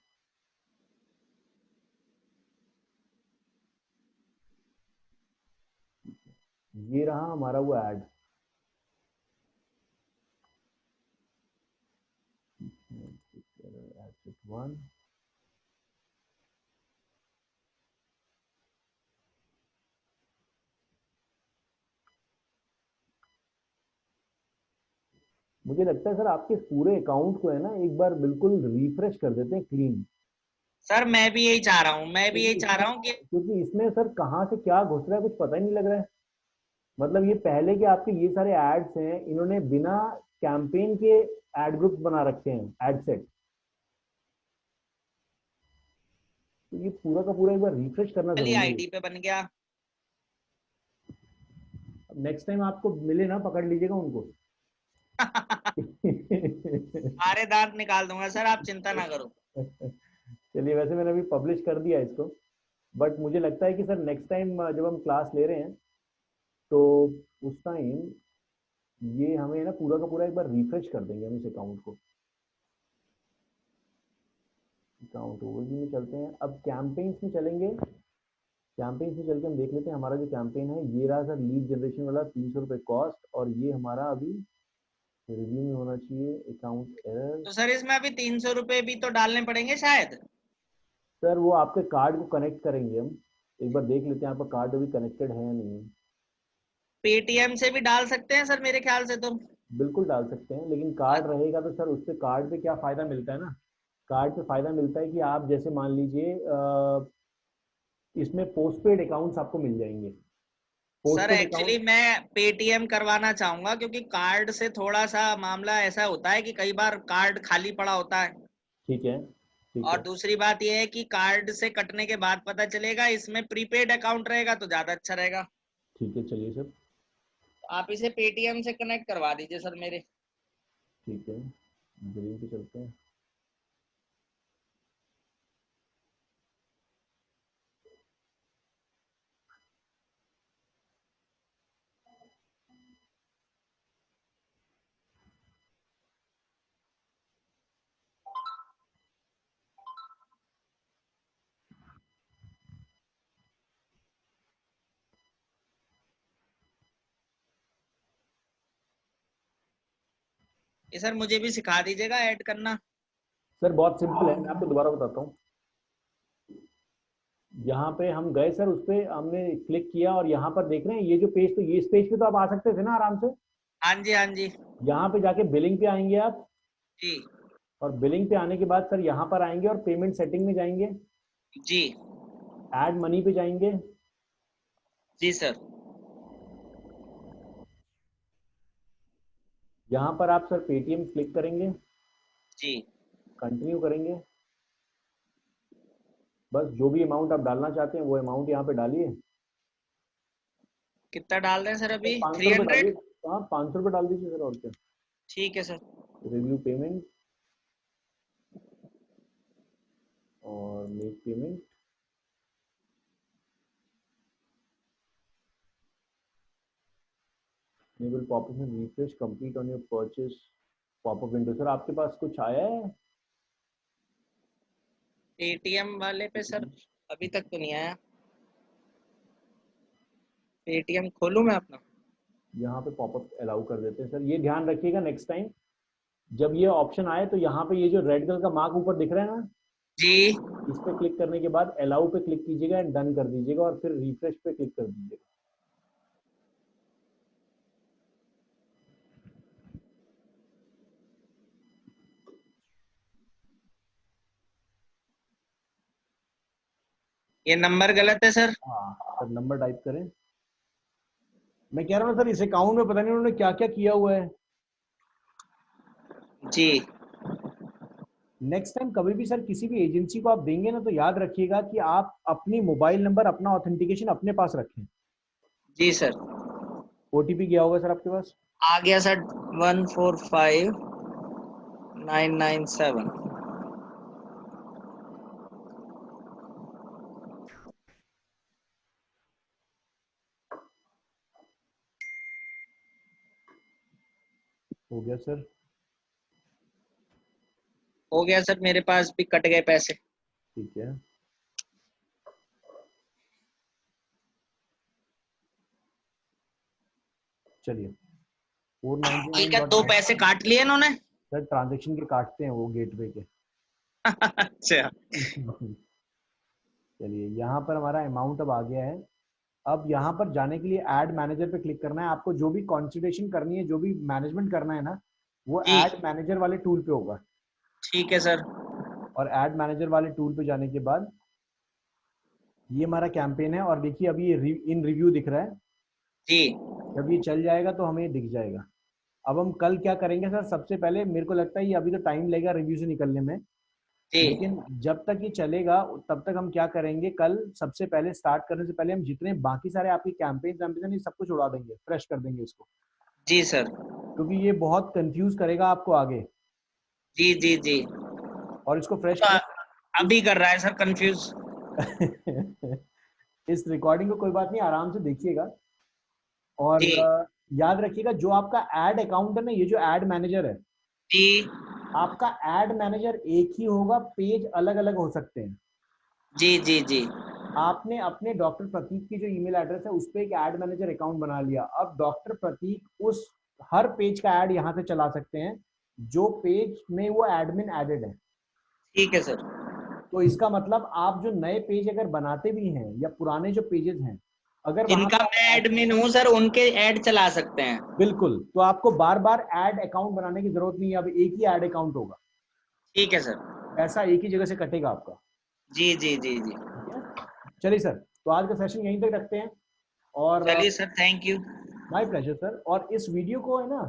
ये रहा हमारा वो ऐड। वन, मुझे लगता है सर आपके इस पूरे अकाउंट को है ना एक बार बिल्कुल रिफ्रेश कर देते हैं, क्लीन। सर मैं भी यही चाह रहा हूँ, मैं भी यही क्योंकि चाह इसमें रहा हूँ कि क्योंकि इसमें सर कहाँ से क्या घुस रहा है कुछ पता ही नहीं लग रहा है। मतलब ये पहले के आपके ये सारे एड्स हैं, इन्होंने बिना कैंपेन के एड ग्रुप्स बना रखे हैं, एड सेट। तो ये पूरा का पूरा एक बार रिफ्रेश करना वाली जरूरी है। आईडी पे बन गया। नेक्स्ट टाइम आपको मिले ना, पकड़ लीजिएगा उनको। सारे दांत निकाल दूंगा सर, आप चिंता ना करो। चलिए, वैसे मैंने अभी पब्लिश कर दिया इसको, बट मुझे लगता है कि सर नेक्स्ट टाइम जब हम क्लास ले रहे हैं तो उस टाइम ये हमें ना पूरा का पूरा एक बार रिफ्रेश कर देंगे हम इस अकाउंट को। अकाउंट ओवरव्यू में चलते हैं, अब कैंपेन्स में चलेंगे। कैंपेन्स में चल के हम देख लेते हैं हमारा जो कैंपेन है, ये रहा सर लीड जनरेशन वाला, 300 रुपये कॉस्ट, और ये हमारा अभी रिव्यू में होना चाहिए अकाउंट एरर। तो सर इसमें अभी 300 रुपए भी तो डालने पड़ेंगे शायद। सर वो आपके कार्ड को कनेक्ट करेंगे हम, एक बार देख लेते हैं आपका कार्ड अभी कनेक्टेड है या नहीं है। पेटीएम से भी डाल सकते हैं सर मेरे ख्याल से तो। बिल्कुल डाल सकते हैं, लेकिन कार्ड रहेगा तो सर उससे कार्ड पे क्या फ़ायदा मिलता है ना, कार्ड पे फ़ायदा मिलता है कि आप जैसे मान लीजिए इसमें पोस्टपेड अकाउंट्स आपको मिल जाएंगे। सर पोस्टपेड एक्चुअली अकाउंट, मैं पेटीएम करवाना चाहूंगा, क्योंकि कार्ड से थोड़ा सा मामला ऐसा होता है कि कई बार कार्ड खाली पड़ा होता है। ठीक है ठीक और है दूसरी बात यह है कि कार्ड से कटने के बाद पता चलेगा, इसमें प्रीपेड अकाउंट रहेगा तो ज्यादा अच्छा रहेगा। ठीक है, चलिए सर। तो आप इसे पेटीएम से कनेक्ट करवा दीजिए सर मेरे। ठीक है, बिलिंग पे चलते हैं। ये सर मुझे भी सिखा दीजिएगा ऐड करना। सर बहुत सिंपल है, मैं आपको दोबारा बताता हूँ। यहाँ पे हम गए सर, उस पर हमने क्लिक किया और यहाँ पर देख रहे हैं ये जो पेज, तो ये इस पेज पे तो आप आ सकते थे ना आराम से। हाँ जी हाँ जी। यहाँ पे जाके बिलिंग पे आएंगे आप, जी और बिलिंग पे आने के बाद सर यहाँ पर आएंगे और पेमेंट सेटिंग में जाएंगे, जी। ऐड मनी पे जाएंगे। जी सर। यहाँ पर आप सर पेटीएम क्लिक करेंगे, जी। कंटिन्यू करेंगे, बस जो भी अमाउंट आप डालना चाहते हैं वो अमाउंट यहाँ पे डालिए। कितना डाल रहे हैं सर सर अभी? 500 रुपये 300। डालिए। हाँ, 500 रुपये डाल दीजिए सर, और क्या। ठीक है सर। रिव्यू पेमेंट और मेक पेमेंट। Enable pop-up में refresh complete on your purchase pop-up window। Sir आपके पास कुछ आया है? पेटीएम वाले पे सर अभी तक तो नहीं आया। पेटीएम खोलूं मैं अपना? यहाँ पे पॉपअप अलाउ कर देते हैं सर, ये ध्यान रखिएगा नेक्स्ट टाइम जब ये ऑप्शन आए तो यहाँ पे ये जो रेड कलर का मार्क ऊपर दिख रहा है ना, जी। इस पे क्लिक करने के बाद अलाउ पे क्लिक कीजिएगा एंड डन कर दीजिएगा, और फिर रिफ्रेश पे क्लिक कर दीजिएगा। ये नंबर गलत है सर। हाँ सर, नंबर टाइप करें। मैं कह रहा हूँ सर इस अकाउंट में पता नहीं उन्होंने क्या क्या किया हुआ है। जी। नेक्स्ट टाइम कभी भी सर किसी भी एजेंसी को आप देंगे ना, तो याद रखिएगा कि आप अपनी मोबाइल नंबर, अपना ऑथेंटिकेशन अपने पास रखें। जी सर। ओटीपी गया होगा सर आपके पास? आ गया सर, 145997। हो गया सर। हो गया सर, मेरे पास भी कट गए पैसे। ठीक है, चलिए। ठीक है, 2 499 पैसे काट लिए इन्होंने। सर ट्रांजेक्शन के काटते हैं वो गेटवे के। अच्छा। चलिए, यहाँ पर हमारा अमाउंट अब आ गया है। अब यहाँ पर जाने के लिए ऐड मैनेजर पे क्लिक करना है आपको। जो भी कॉन्सिडरेशन करनी है, जो भी मैनेजमेंट करना है ना, वो जी। ऐड मैनेजर वाले टूल पे होगा। ठीक है सर। और ऐड मैनेजर वाले टूल पे जाने के बाद ये हमारा कैंपेन है, और देखिए अभी ये इन रिव्यू दिख रहा है। जी। जब ये चल जाएगा तो हमें ये दिख जाएगा। अब हम कल क्या करेंगे सर, सबसे पहले मेरे को लगता है ये अभी तो टाइम लगेगा रिव्यू से निकलने में, जी लेकिन जब तक ये चलेगा तब तक हम क्या करेंगे, कल सबसे पहले स्टार्ट करने से पहले हम जितने बाकी सारे आपकी कैंपेन सब कुछ उड़ा देंगे, फ्रेश कर देंगे इसको, जी सर। क्योंकि ये बहुत कंफ्यूज करेगा आपको आगे। जी जी जी। और इसको फ्रेश तो करें अभी कर रहा है सर कंफ्यूज। इस रिकॉर्डिंग को कोई बात नहीं, आराम से देखिएगा। और जी याद रखिएगा जो आपका एड अकाउंट है ना, ये जो एड मैनेजर है, जी आपका एड मैनेजर एक ही होगा, पेज अलग अलग हो सकते हैं। जी जी जी आपने अपने डॉक्टर प्रतीक की जो ईमेल एड्रेस है उस पर एक एड मैनेजर अकाउंट बना लिया, अब डॉक्टर प्रतीक उस हर पेज का एड यहाँ से चला सकते हैं जो पेज में वो एडमिन एडेड है। ठीक है सर। तो इसका मतलब आप जो नए पेज अगर बनाते भी हैं या पुराने जो पेजेस हैं, अगर वहां जिनका पे मैं आप एडमिन हूँ सर, उनके ऐड चला सकते हैं। बिल्कुल, तो आपको बार बार ऐड अकाउंट बनाने की जरूरत नहीं है, अब एक ही ऐड अकाउंट होगा, ठीक है सर। पैसा एक ही जगह से कटेगा आपका। जी जी जी जी। ठीक है, चलिए सर, तो आज का सेशन यहीं तक रखते हैं। और चलिए sir, thank you. My pleasure sir. और इस वीडियो को है ना,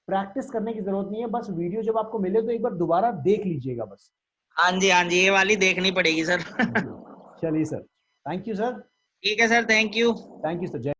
प्रैक्टिस करने की जरूरत नहीं है, बस वीडियो जब आपको मिले तो एक बार दोबारा देख लीजिएगा बस। हाँ जी हाँ जी, ये वाली देखनी पड़ेगी सर। जी, चलिए सर, थैंक यू सर। ठीक है sir, thank you. Thank you sir.